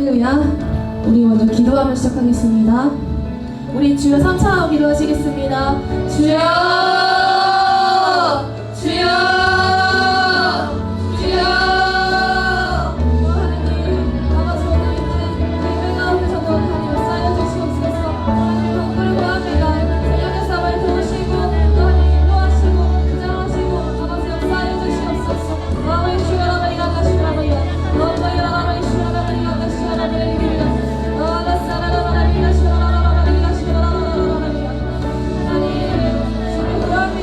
할렐루야. 우리 먼저 기도하며 시작하겠습니다. 우리 주여 3차하고 기도하시겠습니다. 주여, 주여, 주여. 하나님, 아버지 오늘 예배 가운데서도 하나님 쌓여 주시옵소서. 하나님 구합니다. 새벽의 삶을 도우시고 또 하나님 인도하시고 구장하시고 아버지 역사하여 주시옵소서. 마음을 주여라마리가 가시라마리가 너무여라마리 주여라마리가 가시라마리가 어라사라라마리가 주여라마리가 주여라마리가 하나님 주를 구합니다.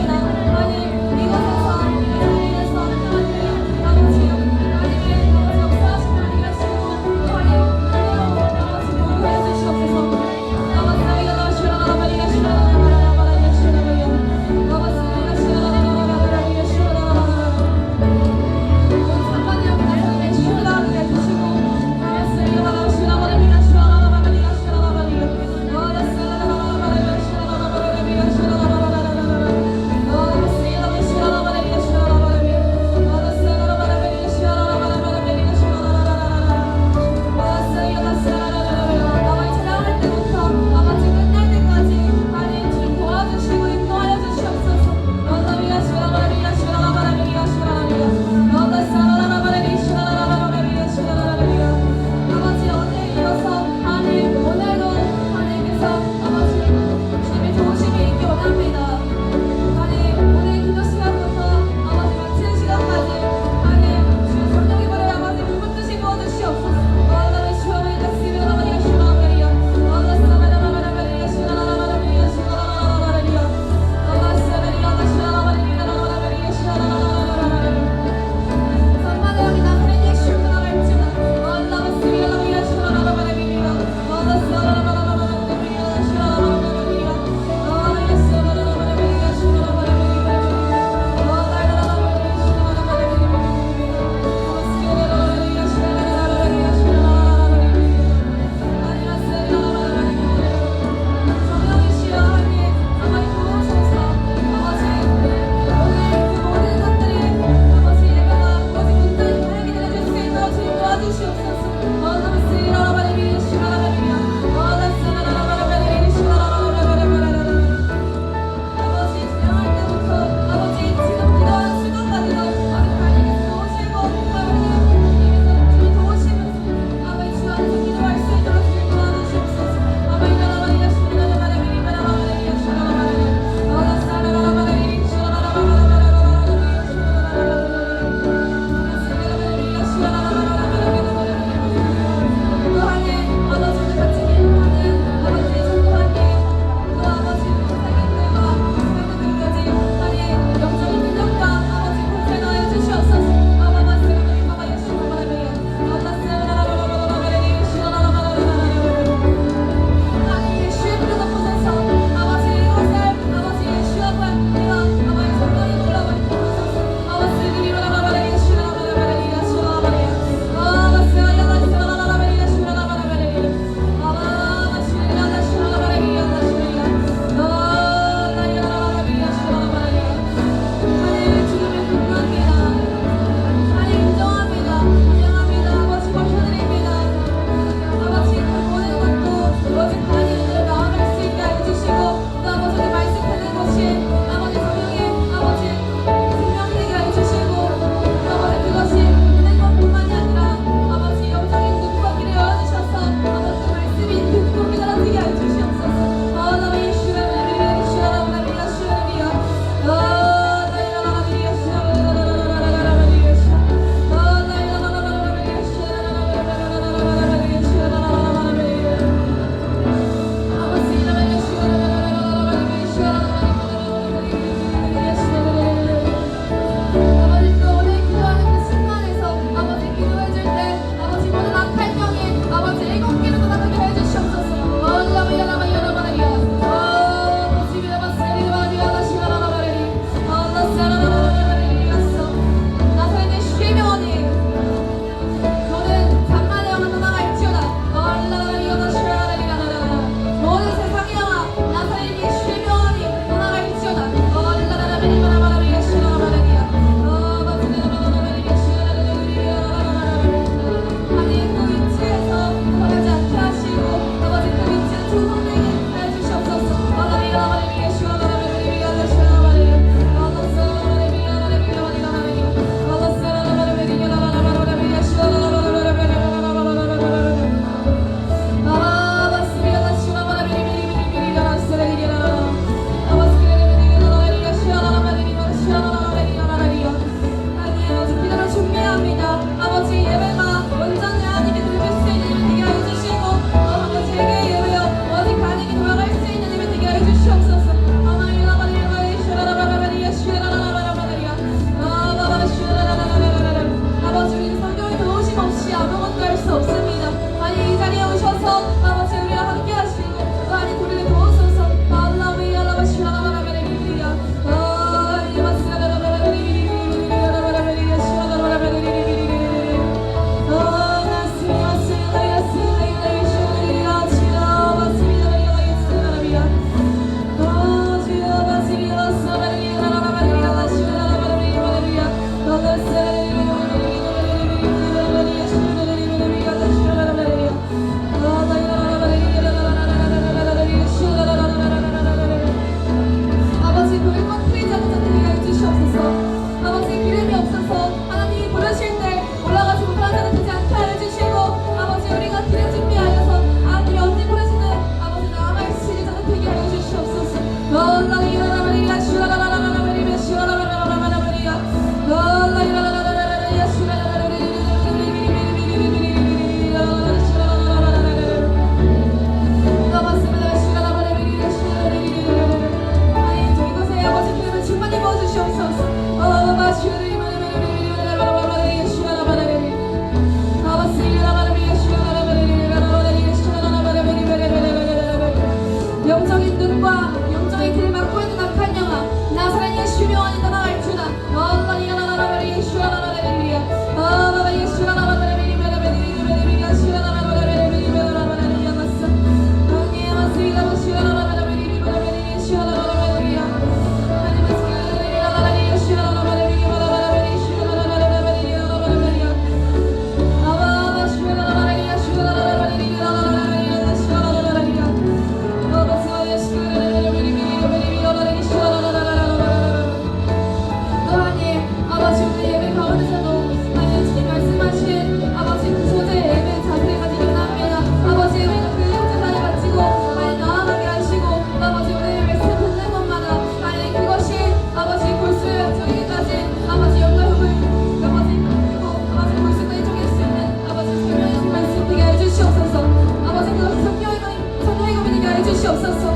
주시옵소서.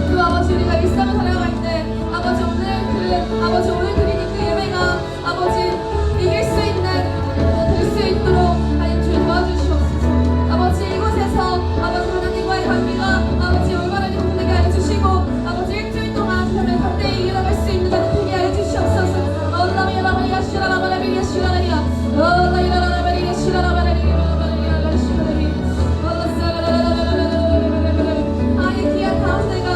그 아버지 우리가 일상을 살아갈 때 아버지 오늘 드리는 그 예배가 아버지 이길 수 있는 될 수 있도록 하나님 주여 도와주시옵소서. 아버지 이곳에서 아버지 하나님과의 관계가 아버지 올바르게 공되게 하여 주시고 아버지 일주일 동안 세상을 담대히 이겨나갈 수 있는 자들 되게 하여 주시옵소서. 아예 귀한 가운데가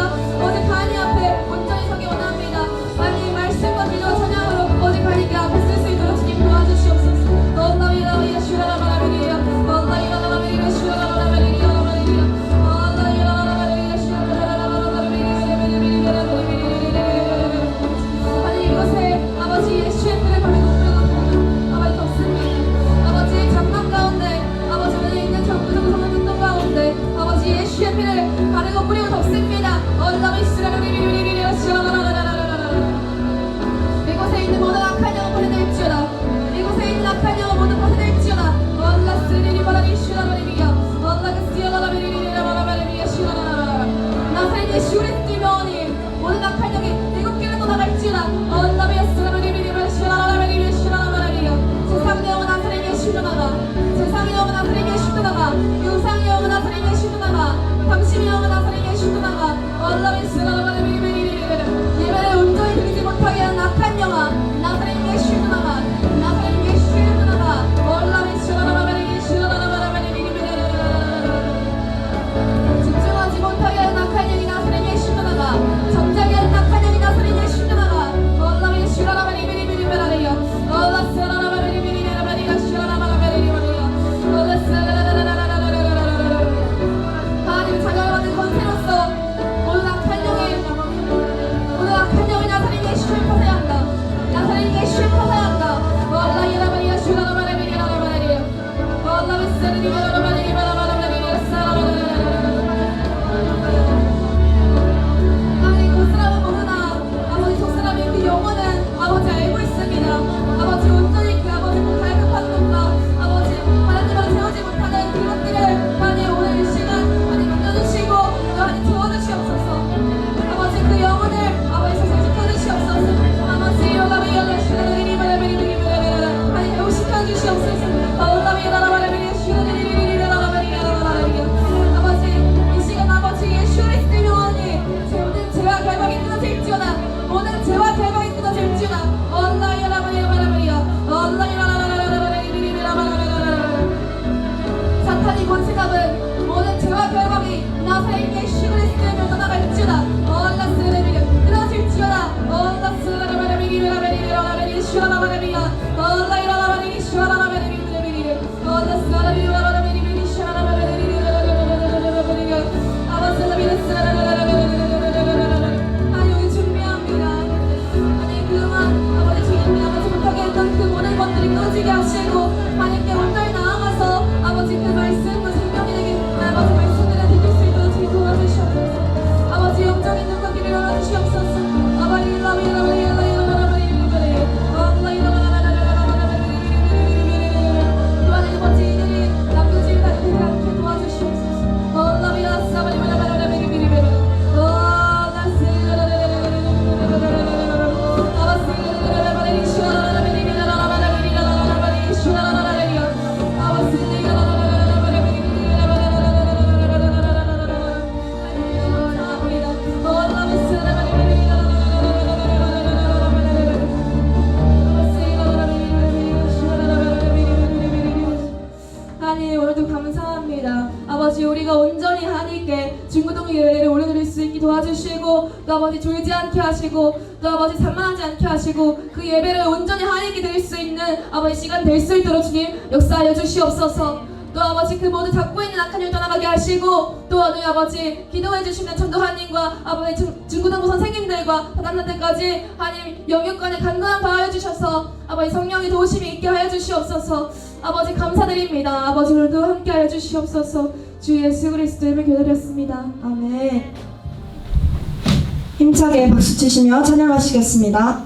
어제 가니 앞에 온전히 서기 원합니다. 아니 말씀과 기도와 찬양으로 어제 가니 앞에 쓸 수 있도록 주님 도와주시옵소서. 아니 이곳에 아버지 예수의 피를 바르고 뿌려놓고 아버지 덥습니다. 아버지 장막 가운데 아버지 안에 있는 전부정 성은 운동 가운데 아버지 예수의 피를 바르고 뿌리고 덥습니다. 이곳에 있는 모든 악한 영혼 버려낼지어다. 이곳에 있는 악한 영혼 모두 버려낼지어다. 나사렛 예수 그리스도 이름으로 모든 악한 영이 일곱 개를 떠나갈지어다. 세상의 영혼 나사렛 예수 떠나가. 세상의 영혼 나사렛 예수 떠나가. 유상의 영혼 나사렛 예수 떠나가. 당신의 영혼 나사렛 예수 떠나가. 예배를 온전히 드리지 못하게 하는 악한 영아 나사렛 예수 떠나가. 나사렛 예수 떠나가. 집중하지 못하게 하는 악한 영이 나사렛 예수 떠나가. 잠자게 하는 악한 영이 나사렛 예수 떠나가. 하나님 자녀받은 권세로서 모든 악한 영이 나사렛 예수를 퍼세야 한다. 나사렛 예수를 퍼세야 한다. 아니 겉사람은 모르나 아버지 속사람의 그 영혼은 아버지 알고 있습니다. 아버지 온전히 그 아버지 그 갈급한 것과 아버지 하나님으로 채우지 못하는 그것들을 하나님 오늘 이 시간 하나님 만져주시고 또 하나님 채워주시옵소서. 아버지 그 영혼을 아버지 세상에 지켜주시옵소서. 아버지 올라비 열라시라리리 바라비리리리 하나님 회복시켜 주시옵소서. 올라비 열라바라비리 시라리리리리 아버지 이 시간 아버지 예수 그리스도의 영혼이 모든 죄와 결박이 끊어질지어다. 모든 죄와 결박이 끊어질지어다. 사탄이 권세 잡은 모든 죄와 결박이 나사렛 예수 그리스도의 이름으로 떠나갈지어다. 끊어질지어다. 아니 여기 준비합니다. 아니 그만 아버지 주님이 아버지 못하게 했던 그 모든 것들이 끊어지게 하시고 하나님께 온전히 나아가서 아버지 그 말씀과 생명이 되게 아버지 말씀들을 듣을 수 있도록 주님 도와주시옵소서. 아버지 영적인 눈과 귀를 열어주시옵소서. 또 하나님 아버지 이들이 남겨진 다리지 않게 도와주시옵소서. 하나님 오늘도 감사합니다. 아버지 우리가 온전히 하나님께 중고동 예배를 올려드릴 수 있게 도와주시고 또 아버지 졸지 않게 하시고 또 아버지 산만하지 않게 하시고 그 예배를 온전히 하나님께 드릴 수 있는 아버지 시간 될 수 있도록 주님 역사하여 주시옵소서. 또 아버지 그 모두 잡고 있는 악한 일 떠나가게 하시고 또 오늘 아버지 기도해 주시는 전도하님과 아버지 중고등부 선생님들과 다단자들까지 하나님 영육간에 강건한 바하여 주셔서 아버지 성령의 도우심이 있게 하여 주시옵소서. 아버지 감사드립니다. 아버지 오늘도 함께 하여 주시옵소서. 주 예수 그리스도 이름을 기도드렸습니다. 아멘. 힘차게 박수 치시며 찬양하시겠습니다.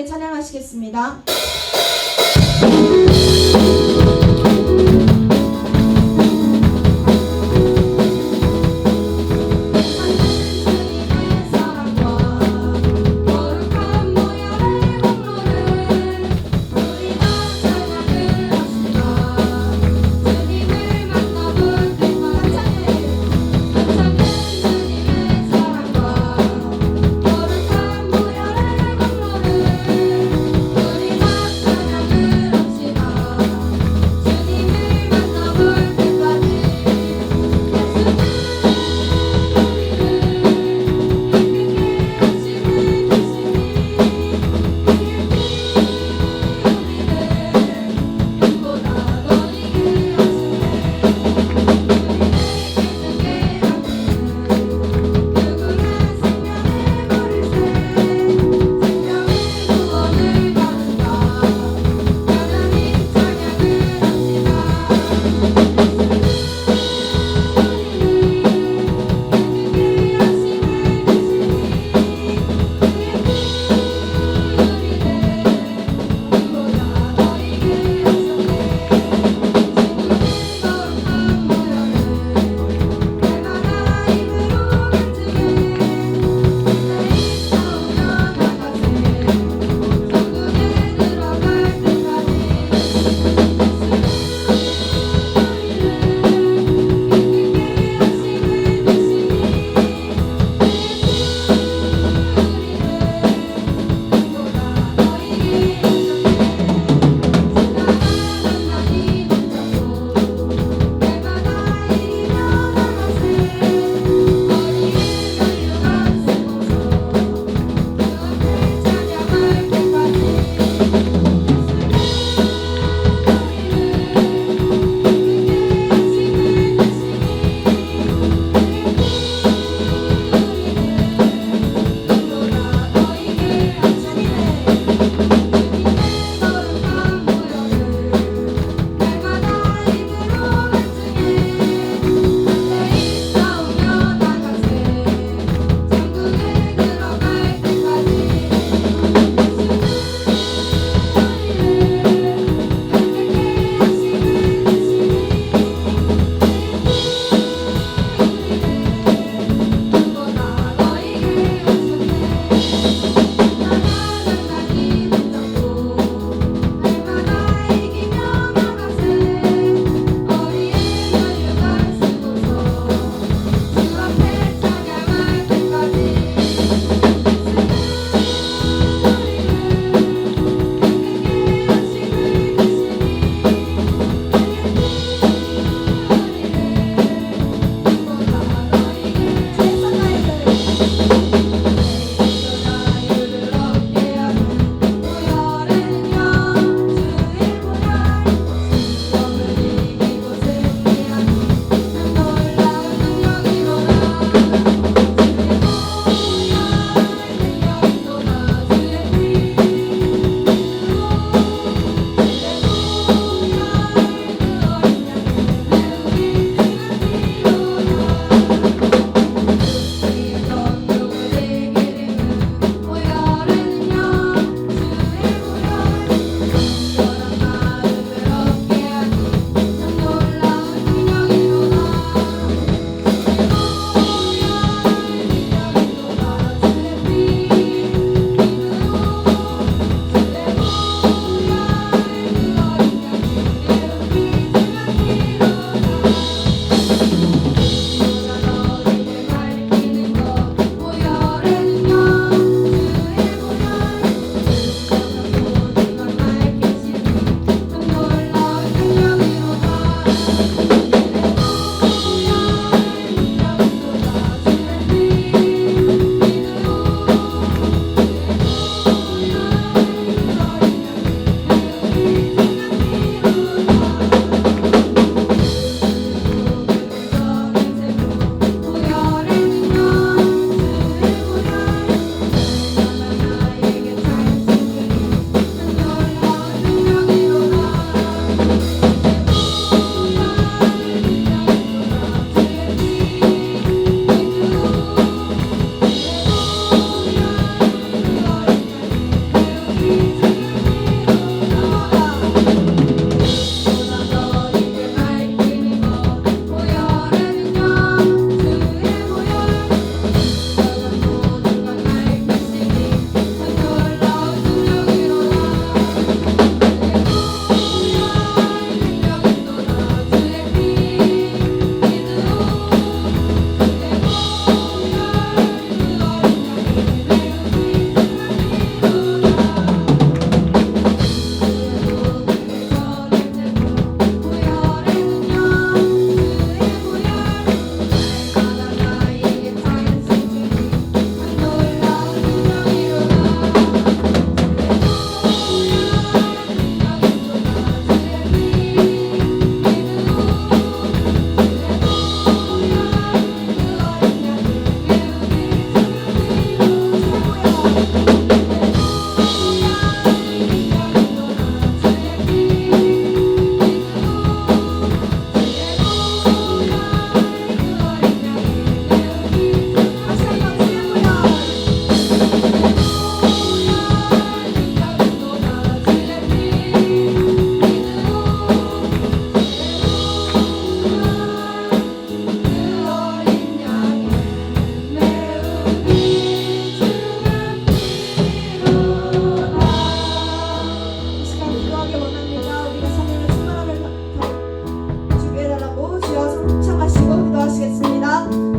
힘차게 찬양하시겠습니다. 우리가 찬양을 합시다.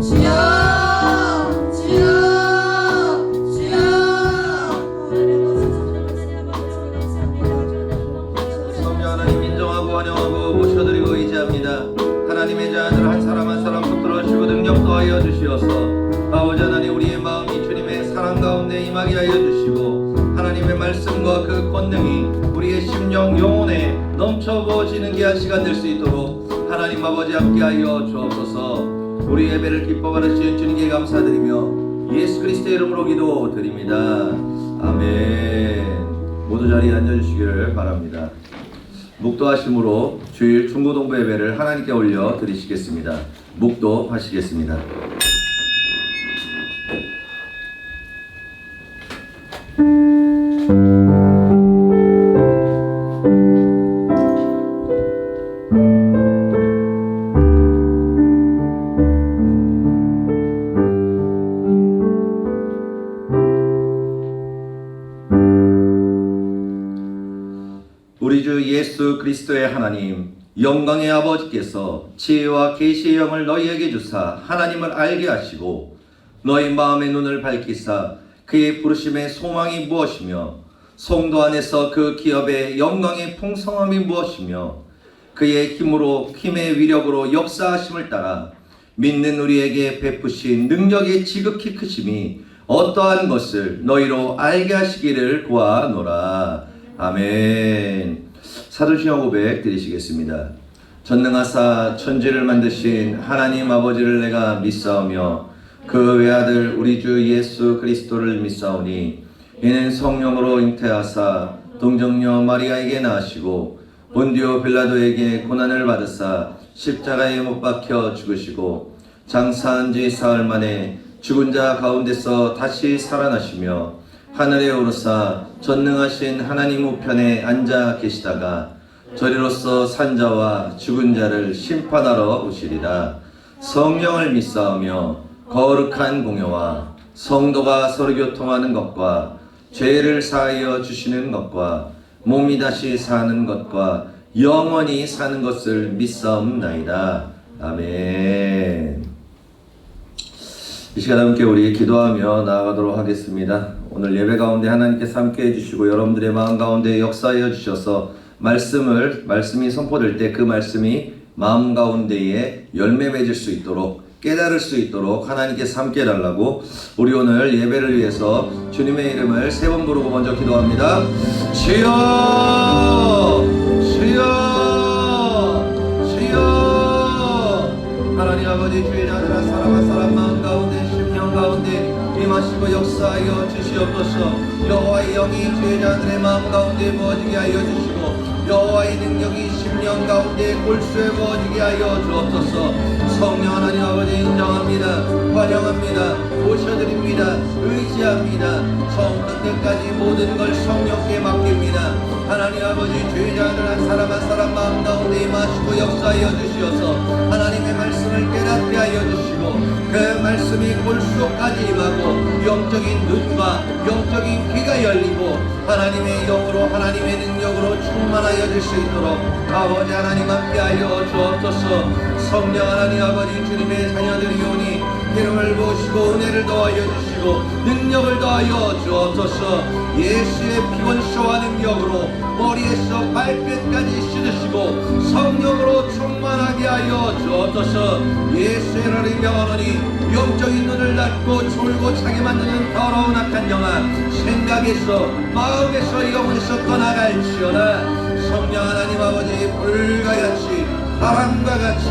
성령 하나님 인정하고 환영하고 모셔드리고 의지합니다. 하나님의 자녀들 한 사람 한 사람 붙들어 주시고 능력 더하여 주시옵소서. 아버지 하나님, 우리의 마음이 주님의 사랑 가운데 임하게 하여 주시고 하나님의 말씀과 그 권능이 우리의 심령 영혼에 넘쳐 부어지는 귀한 시간 될 수 있도록 하나님 아버지 함께하여 주옵소서. 우리 예배를 기뻐 받으시는 주님께 감사드리며 예수 그리스도의 이름으로 기도드립니다. 아멘. 모두 자리에 앉아주시기를 바랍니다. 묵도하심으로 주일 중고동부 예배를 하나님께 올려 드리시겠습니다. 묵도하시겠습니다. 우리 주 예수 그리스도의 하나님, 영광의 아버지께서 지혜와 계시의 영을 너희에게 주사 하나님을 알게 하시고 너희 마음의 눈을 밝히사 그의 부르심의 소망이 무엇이며 성도 안에서 그 기업의 영광의 풍성함이 무엇이며 그의 힘의 위력으로 역사하심을 따라 믿는 우리에게 베푸신 능력의 지극히 크심이 어떠한 것을 너희로 알게 하시기를 구하노라. 아멘. 사도신경 고백 드리시겠습니다. 전능하사 천지를 만드신 하나님 아버지를 내가 믿사오며 그 외아들 우리 주 예수 그리스도를 믿사오니 이는 성령으로 잉태하사 동정녀 마리아에게 낳으시고 본디오 빌라도에게 고난을 받으사 십자가에 못 박혀 죽으시고 장사한 지 사흘 만에 죽은 자 가운데서 다시 살아나시며 하늘에 오르사 전능하신 하나님 우편에 앉아 계시다가 저리로서 산자와 죽은 자를 심판하러 오시리라. 성령을 믿사오며 거룩한 공회와 성도가 서로 교통하는 것과 죄를 사하여 주시는 것과 몸이 다시 사는 것과 영원히 사는 것을 믿사옵나이다. 아멘. 이 시간 함께 우리 기도하며 나아가도록 하겠습니다. 오늘 예배 가운데 하나님께서 함께 해주시고 여러분들의 마음 가운데 역사하여 주셔서 말씀이 선포될 때 그 말씀이 마음 가운데에 열매 맺을 수 있도록 깨달을 수 있도록 하나님께서 함께 해달라고 우리 오늘 예배를 위해서 주님의 이름을 세 번 부르고 먼저 기도합니다. 주여 주여 주여. 하나님 아버지, 주의 자들 한 사람 한 사람 마음 가운데 심령 가운데 임하시고 역사하여 주시옵소서. 여호와의 영이 주의 자들의 마음 가운데 부어지게 하여 주시고 여호와의 능력이 심령 가운데 골수에 부어지게 하여 주옵소서. 성령 하나님 아버지 인정합니다. 환영합니다. 모셔드립니다. 의지합니다. 처음부터 끝까지 모든 걸 성령께 맡깁니다. 하나님 아버지, 주의 자들 한 사람 마음 가운데 임하시고 역사하여 주시어서 하나님의 말씀을 깨닫게 하여 주시고 그 말씀이 골수까지 임하고 영적인 눈과 영적인 귀가 열리고 하나님의 영으로 하나님의 능력으로 충만하여 줄 수 있도록 아버지 하나님 함께하여 주옵소서. 성령 하나님 아버지, 주님의 자녀들이오니 이름을 모시고 은혜를 더하여 주시고 능력을 더하여 주옵소서. 예수의 피원시와 능력으로 머리에서 발끝까지 씻으시고 성령으로 충만하게 하여 주옵소서. 예수의 이름을 명하노니 영적인 눈을 닫고 졸고 차게 만드는 더러운 악한 영아 생각에서 마음에서 영에서 떠나갈지어다. 성령 하나님 아버지, 불과 같이 바람과 같이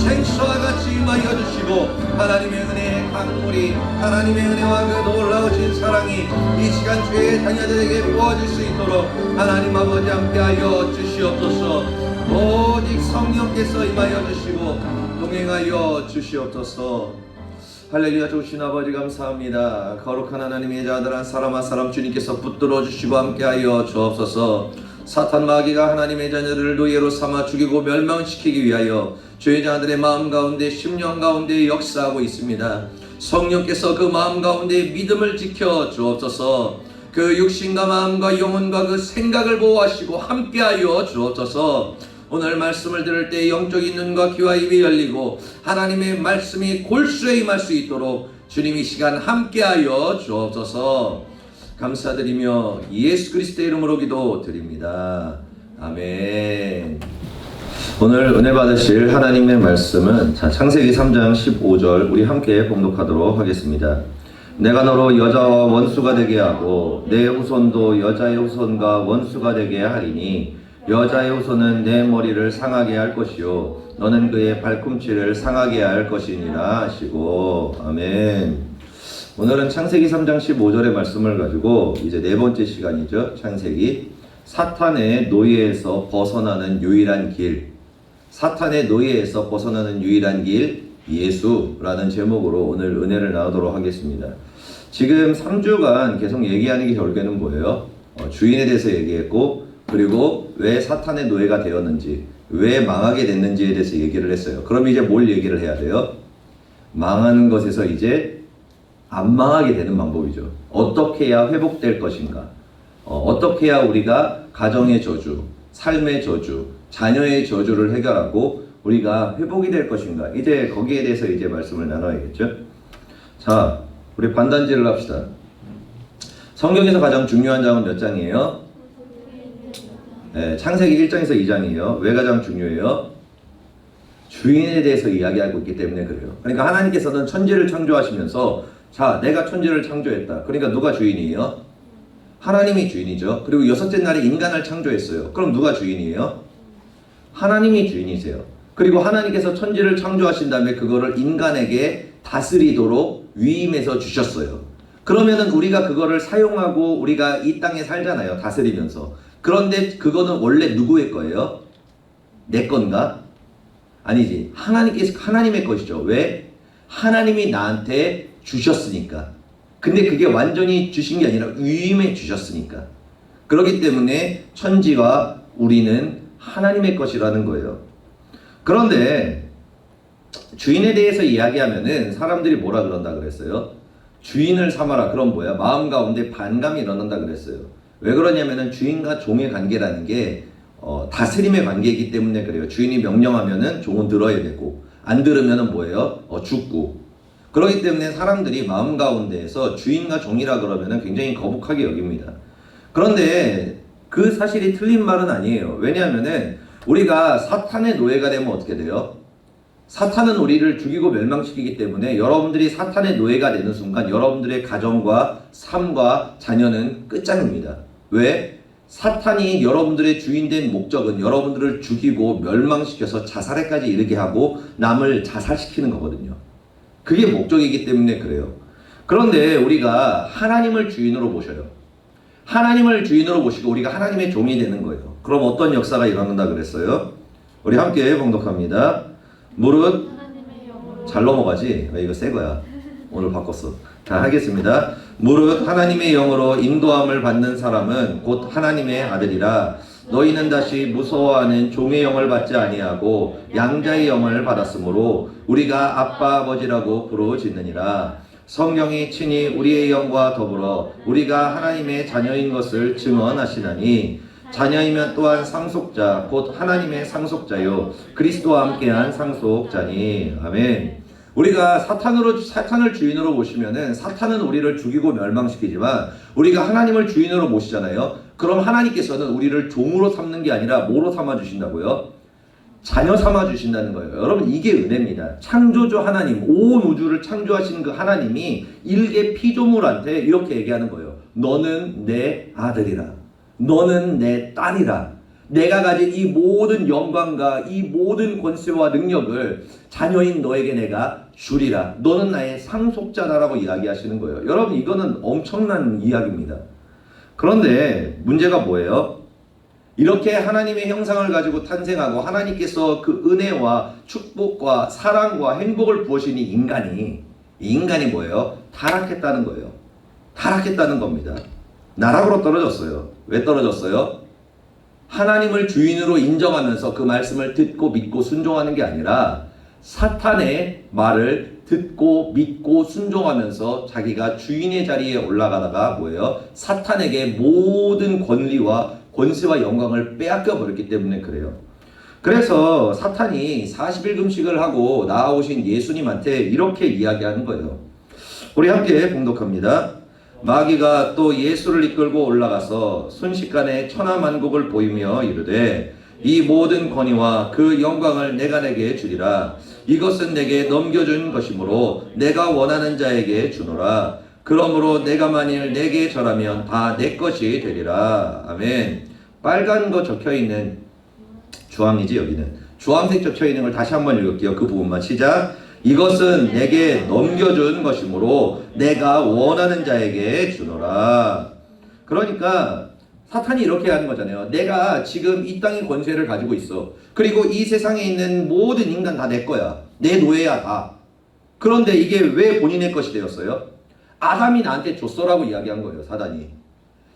생수와 같이 임하여 주시고 하나님의 은혜의 강물이 하나님의 은혜와 그 놀라우신 사랑이 이 시간 주의 자녀들에게 부어질 수 있도록 하나님 아버지 함께하여 주시옵소서. 오직 성령께서 임하여 주시고 동행하여 주시옵소서. 할렐루야. 좋으신 아버지 감사합니다. 거룩한 하나님의 자들 한 사람 주님께서 붙들어 주시고 함께하여 주옵소서. 사탄 마귀가 하나님의 자녀들을 노예로 삼아 죽이고 멸망시키기 위하여 주의 자들의 마음 가운데 심령 가운데 역사하고 있습니다. 성령께서 그 마음 가운데 믿음을 지켜 주옵소서. 그 육신과 마음과 영혼과 그 생각을 보호하시고 함께하여 주옵소서. 오늘 말씀을 들을 때 영적인 눈과 귀와 입이 열리고 하나님의 말씀이 골수에 임할 수 있도록 주님 이 시간 함께하여 주옵소서. 감사드리며 예수 그리스도의 이름으로 기도드립니다. 아멘. 오늘 은혜 받으실 하나님의 말씀은 창세기 3장 15절 우리 함께 봉독하도록 하겠습니다. 내가 너로 여자와 원수가 되게 하고 내 후손도 여자의 후손과 원수가 되게 하리니 여자의 후손은 내 머리를 상하게 할 것이요 너는 그의 발꿈치를 상하게 할 것이니라 하시고. 아멘. 오늘은 창세기 3장 15절의 말씀을 가지고 이제 네 번째 시간이죠. 창세기 사탄의 노예에서 벗어나는 유일한 길, 사탄의 노예에서 벗어나는 유일한 길 예수라는 제목으로 오늘 은혜를 나누도록 하겠습니다. 지금 3주간 계속 얘기하는 게 결국에는 뭐예요? 주인에 대해서 얘기했고, 그리고 왜 사탄의 노예가 되었는지, 왜 망하게 됐는지에 대해서 얘기를 했어요. 그럼 이제 뭘 얘기를 해야 돼요? 망하는 것에서 이제 안 망하게 되는 방법이죠. 어떻게 해야 회복될 것인가? 어떻게 해야 우리가 가정의 저주, 삶의 저주, 자녀의 저주를 해결하고 우리가 회복이 될 것인가? 이제 거기에 대해서 이제 말씀을 나눠야겠죠. 자, 우리 반단지를 합시다. 성경에서 가장 중요한 장은 몇 장이에요? 네, 창세기 1장에서 2장이에요. 왜 가장 중요해요? 주인에 대해서 이야기하고 있기 때문에 그래요. 그러니까 하나님께서는 천지를 창조하시면서 자, 내가 천지를 창조했다. 그러니까 누가 주인이에요? 하나님이 주인이죠. 그리고 여섯째 날에 인간을 창조했어요. 그럼 누가 주인이에요? 하나님이 주인이세요. 그리고 하나님께서 천지를 창조하신 다음에 그거를 인간에게 다스리도록 위임해서 주셨어요. 그러면은 우리가 그거를 사용하고 우리가 이 땅에 살잖아요. 다스리면서. 그런데 그거는 원래 누구의 거예요? 내 건가? 아니지. 하나님의 것이죠. 왜? 하나님이 나한테 주셨으니까. 근데 그게 완전히 주신 게 아니라 위임해 주셨으니까. 그렇기 때문에 천지와 우리는 하나님의 것이라는 거예요. 그런데 주인에 대해서 이야기하면은 사람들이 뭐라 그런다 그랬어요? 주인을 삼아라. 그럼 뭐야? 마음 가운데 반감이 일어난다 그랬어요. 왜 그러냐면은 주인과 종의 관계라는 게 다스림의 관계이기 때문에 그래요. 주인이 명령하면은 종은 들어야 되고, 안 들으면은 뭐예요? 죽고. 그렇기 때문에 사람들이 마음 가운데에서 주인과 종이라 그러면은 굉장히 거북하게 여깁니다. 그런데 그 사실이 틀린 말은 아니에요. 왜냐하면은 우리가 사탄의 노예가 되면 어떻게 돼요? 사탄은 우리를 죽이고 멸망시키기 때문에 여러분들이 사탄의 노예가 되는 순간 여러분들의 가정과 삶과 자녀는 끝장입니다. 왜? 사탄이 여러분들의 주인된 목적은 여러분들을 죽이고 멸망시켜서 자살에까지 이르게 하고 남을 자살시키는 거거든요. 그게 목적이기 때문에 그래요. 그런데 우리가 하나님을 주인으로 모셔요. 하나님을 주인으로 모시고 우리가 하나님의 종이 되는 거예요. 그럼 어떤 역사가 일어난다 그랬어요? 우리 함께 봉독합니다. 무릇 잘 넘어가지? 이거 새 거야. 오늘 바꿨어. 자, 하겠습니다. 무릇 하나님의 영으로 인도함을 받는 사람은 곧 하나님의 아들이라. 너희는 다시 무서워하는 종의 영을 받지 아니하고 양자의 영을 받았으므로 우리가 아빠 아버지라고 부르짖느니라. 성령이 친히 우리의 영과 더불어 우리가 하나님의 자녀인 것을 증언하시나니 자녀이면 또한 상속자 곧 하나님의 상속자요 그리스도와 함께한 상속자니. 아멘. 우리가 사탄을 주인으로 모시면은 사탄은 우리를 죽이고 멸망시키지만 우리가 하나님을 주인으로 모시잖아요. 그럼 하나님께서는 우리를 종으로 삼는 게 아니라 뭐로 삼아 주신다고요? 자녀 삼아 주신다는 거예요. 여러분, 이게 은혜입니다. 창조주 하나님, 온 우주를 창조하신 그 하나님이 일개 피조물한테 이렇게 얘기하는 거예요. 너는 내 아들이라. 너는 내 딸이라. 내가 가진 이 모든 영광과 이 모든 권세와 능력을 자녀인 너에게 내가 주리라. 너는 나의 상속자다라고 이야기하시는 거예요. 여러분, 이거는 엄청난 이야기입니다. 그런데 문제가 뭐예요? 이렇게 하나님의 형상을 가지고 탄생하고 하나님께서 그 은혜와 축복과 사랑과 행복을 부으신 이 인간이 뭐예요? 타락했다는 거예요. 타락했다는 겁니다. 나락으로 떨어졌어요. 왜 떨어졌어요? 하나님을 주인으로 인정하면서 그 말씀을 듣고 믿고 순종하는 게 아니라 사탄의 말을 듣고 믿고 순종하면서 자기가 주인의 자리에 올라가다가 뭐예요? 사탄에게 모든 권리와 권세와 영광을 빼앗겨 버렸기 때문에 그래요. 그래서 사탄이 40일 금식을 하고 나아오신 예수님한테 이렇게 이야기하는 거예요. 우리 함께 봉독합니다. 마귀가 또 예수를 이끌고 올라가서 순식간에 천하만국을 보이며 이르되 이 모든 권위와 그 영광을 내가 내게 주리라. 이것은 내게 넘겨준 것이므로 내가 원하는 자에게 주노라. 그러므로 내가 만일 내게 절하면 다 내 것이 되리라. 아멘. 빨간 거 적혀있는 주황이지 여기는. 주황색 적혀있는 걸 다시 한번 읽을게요. 그 부분만 시작. 이것은 내게 넘겨준 것이므로 내가 원하는 자에게 주노라. 그러니까 사탄이 이렇게 하는 거잖아요. 내가 지금 이 땅의 권세를 가지고 있어. 그리고 이 세상에 있는 모든 인간 다 내 거야. 내 노예야 다. 그런데 이게 왜 본인의 것이 되었어요? 아담이 나한테 줬어라고 이야기한 거예요. 사단이.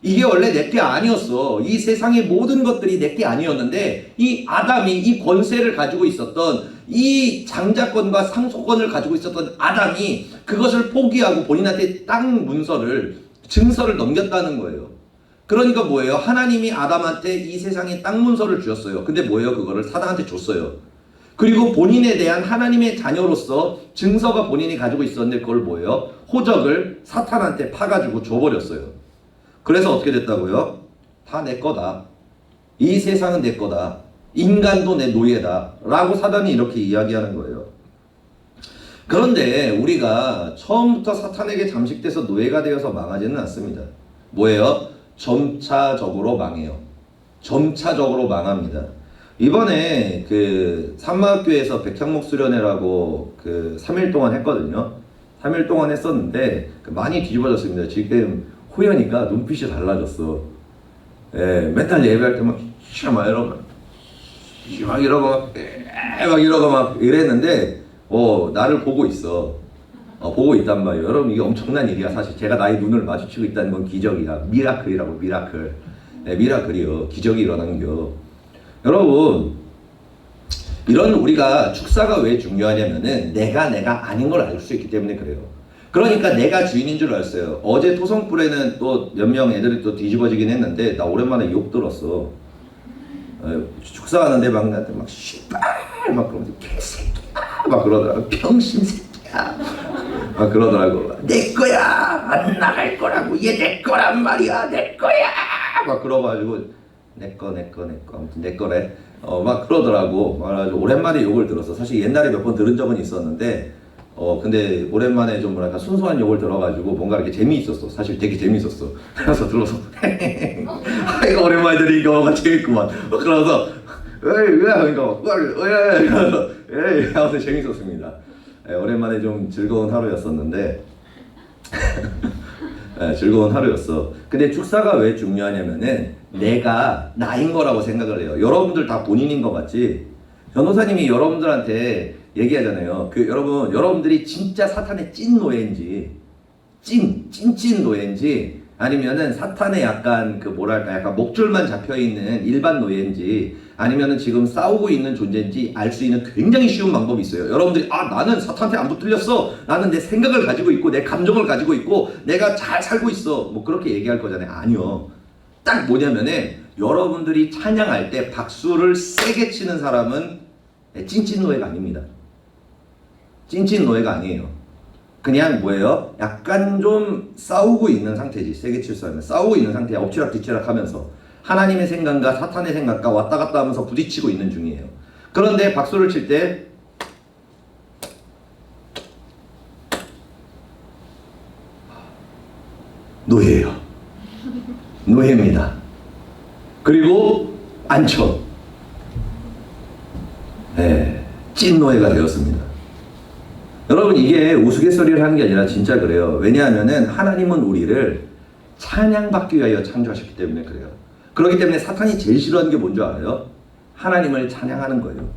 이게 원래 내 게 아니었어. 이 세상의 모든 것들이 내 게 아니었는데 이 아담이 이 권세를 가지고 있었던 이 장자권과 상속권을 가지고 있었던 아담이 그것을 포기하고 본인한테 땅 문서를 증서를 넘겼다는 거예요. 그러니까 뭐예요? 하나님이 아담한테 이 세상에 땅 문서를 주셨어요. 근데 뭐예요? 그거를 사단한테 줬어요. 그리고 본인에 대한 하나님의 자녀로서 증서가 본인이 가지고 있었는데 그걸 뭐예요? 호적을 사탄한테 파가지고 줘버렸어요. 그래서 어떻게 됐다고요? 다 내 거다. 이 세상은 내 거다. 인간도 내 노예다. 라고 사단이 이렇게 이야기하는 거예요. 그런데 우리가 처음부터 사탄에게 잠식돼서 노예가 되어서 망하지는 않습니다. 뭐예요? 점차적으로 망해요. 점차적으로 망합니다. 이번에 그 산마교에서 백향목 수련회라고 그 3일 동안 했거든요. 3일 동안 했었는데 많이 뒤집어졌습니다. 지금 호연이가 눈빛이 달라졌어. 예, 맨날 예배할 때 막 이러고 막 이랬는데 나를 보고 있어. 보고 있단 말이에요. 여러분 이게 엄청난 일이야. 사실 제가 나의 눈을 마주치고 있다는 건 기적이야. 미라클이라고. 미라클. 네, 미라클이요. 기적이 일어난겨. 여러분 이런 우리가 축사가 왜 중요하냐면은 내가 아닌 걸 알 수 있기 때문에 그래요. 그러니까 내가 주인인 줄 알았어요. 어제 토성불에는 또 몇 명 애들이 또 뒤집어지긴 했는데 나 오랜만에 욕 들었어. 축사하는데 막 나한테 막 씨발 막 그러면서 개새끼야 막 그러더라고. 병신 새끼야 막 그러더라고. 내 거야 안 나갈 거라고. 얘 내 거란 말이야. 내 거야 막 그러가지고 내 거 아무튼 내 거래. 막 그러더라고. 말아가지고 오랜만에 욕을 들었어. 사실 옛날에 몇 번 들은 적은 있었는데 근데 오랜만에 좀 뭐랄까 순수한 욕을 들어가지고 뭔가 이렇게 재미있었어. 사실 되게 재미있었어. 그래서 들어서 이거 오랜만에 들으니까 재밌구만. 그러서 아무튼 재밌었습니다. 오랜만에 좀 즐거운 하루였었는데 즐거운 하루였어. 근데 축사가 왜 중요하냐면은 내가 나인 거라고 생각을 해요. 여러분들 다 본인인 거 맞지? 변호사님이 여러분들한테 얘기하잖아요. 여러분들이 진짜 사탄의 찐 노예인지, 찐 노예인지, 아니면은 사탄의 약간 약간 목줄만 잡혀 있는 일반 노예인지, 아니면은 지금 싸우고 있는 존재인지 알 수 있는 굉장히 쉬운 방법이 있어요. 여러분들이 나는 사탄한테 안 붙들렸어. 나는 내 생각을 가지고 있고 내 감정을 가지고 있고 내가 잘 살고 있어. 뭐 그렇게 얘기할 거잖아요. 아니요. 딱 뭐냐면은 여러분들이 찬양할 때 박수를 세게 치는 사람은 찐찐 노예가 아닙니다. 찐찐 노예가 아니에요. 그냥 뭐예요? 약간 좀 싸우고 있는 상태지. 세게 칠 수 있는 싸우고 있는 상태야. 엎치락 뒤치락 하면서 하나님의 생각과 사탄의 생각과 왔다 갔다 하면서 부딪히고 있는 중이에요. 그런데 박수를 칠 때 노예예요. 노예입니다. 그리고 안 쳐. 찐 노예가 되었습니다. 여러분 이게 우스갯소리를 하는 게 아니라 진짜 그래요. 왜냐하면은 하나님은 우리를 찬양받기 위하여 창조하셨기 때문에 그래요. 그렇기 때문에 사탄이 제일 싫어하는 게 뭔지 알아요? 하나님을 찬양하는 거예요.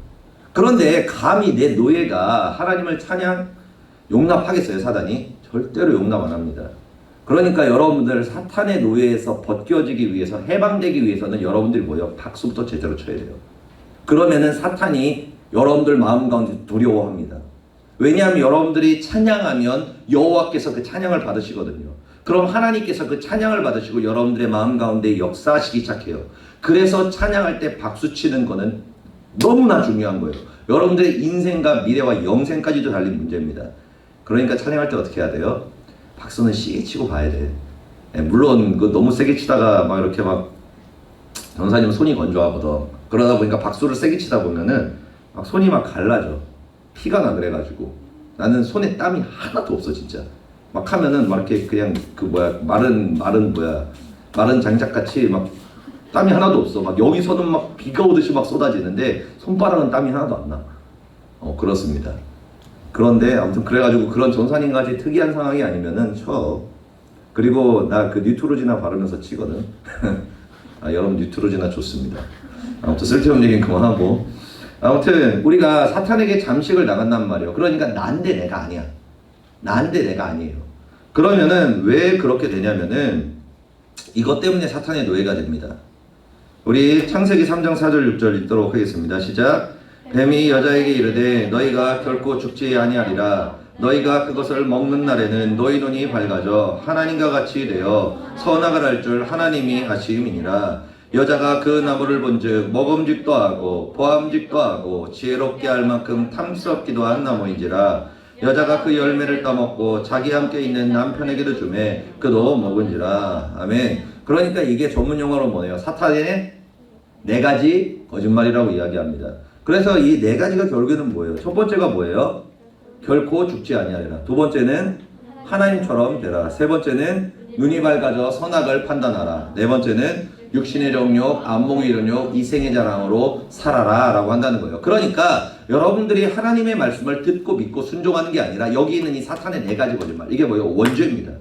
그런데 감히 내 노예가 하나님을 용납하겠어요, 사단이? 절대로 용납 안 합니다. 그러니까 여러분들 사탄의 노예에서 벗겨지기 위해서, 해방되기 위해서는 여러분들이 뭐예요? 박수부터 제대로 쳐야 돼요. 그러면은 사탄이 여러분들 마음 가운데 두려워합니다. 왜냐하면 여러분들이 찬양하면 여호와께서 그 찬양을 받으시거든요. 그럼 하나님께서 그 찬양을 받으시고 여러분들의 마음 가운데 역사하시기 시작해요. 그래서 찬양할 때 박수 치는 거는 너무나 중요한 거예요. 여러분들의 인생과 미래와 영생까지도 달린 문제입니다. 그러니까 찬양할 때 어떻게 해야 돼요? 박수는 세게 치고 봐야 돼. 물론 그 너무 세게 치다가 막 이렇게 막 전사님 손이 건조하거든. 그러다 보니까 박수를 세게 치다 보면은 막 손이 막 갈라져. 피가 나 그래가지고 나는 손에 땀이 하나도 없어 진짜. 막 하면은 막 이렇게 그냥 그 뭐야 마른 장작같이 막 땀이 하나도 없어. 막 여기서는 막 비가 오듯이 막 쏟아지는데 손바닥은 땀이 하나도 안 나. 그렇습니다. 그런데 아무튼 그래가지고 그런 전사님같이 특이한 상황이 아니면은 쳐. 그리고 나 그 뉴트로지나 바르면서 치거든. 여러분 뉴트로지나 좋습니다. 아무튼 쓸데없는 얘기는 그만하고. 아무튼 우리가 사탄에게 잠식을 나간단 말이에요. 그러니까 난데 내가 아니야. 난데 내가 아니에요. 그러면은 왜 그렇게 되냐면은 이것 때문에 사탄의 노예가 됩니다. 우리 창세기 3장 4절 6절 읽도록 하겠습니다. 시작. 뱀이 여자에게 이르되 너희가 결코 죽지 아니하리라. 너희가 그것을 먹는 날에는 너희 눈이 밝아져 하나님과 같이 되어 선악을 알 줄 하나님이 아심이니라. 여자가 그 나무를 본즉 먹음직도 하고 보암직도 하고 지혜롭게 할 만큼 탐스럽기도 한 나무인지라. 여자가 그 열매를 따먹고 자기와 함께 있는 남편에게도 주매 그도 먹은지라. 아멘. 그러니까 이게 전문 용어로 뭐예요? 사탄의 네 가지 거짓말이라고 이야기합니다. 그래서 이 네 가지가 결국에는 뭐예요? 첫 번째가 뭐예요? 결코 죽지 아니하리라. 두 번째는 하나님처럼 되라. 세 번째는 눈이 밝아져 선악을 판단하라. 네 번째는 육신의 정욕, 안목의 이론욕, 이생의 자랑으로 살아라 라고 한다는 거예요. 그러니까 여러분들이 하나님의 말씀을 듣고 믿고 순종하는 게 아니라 여기 있는 이 사탄의 네 가지 거짓말, 이게 뭐예요? 원죄입니다.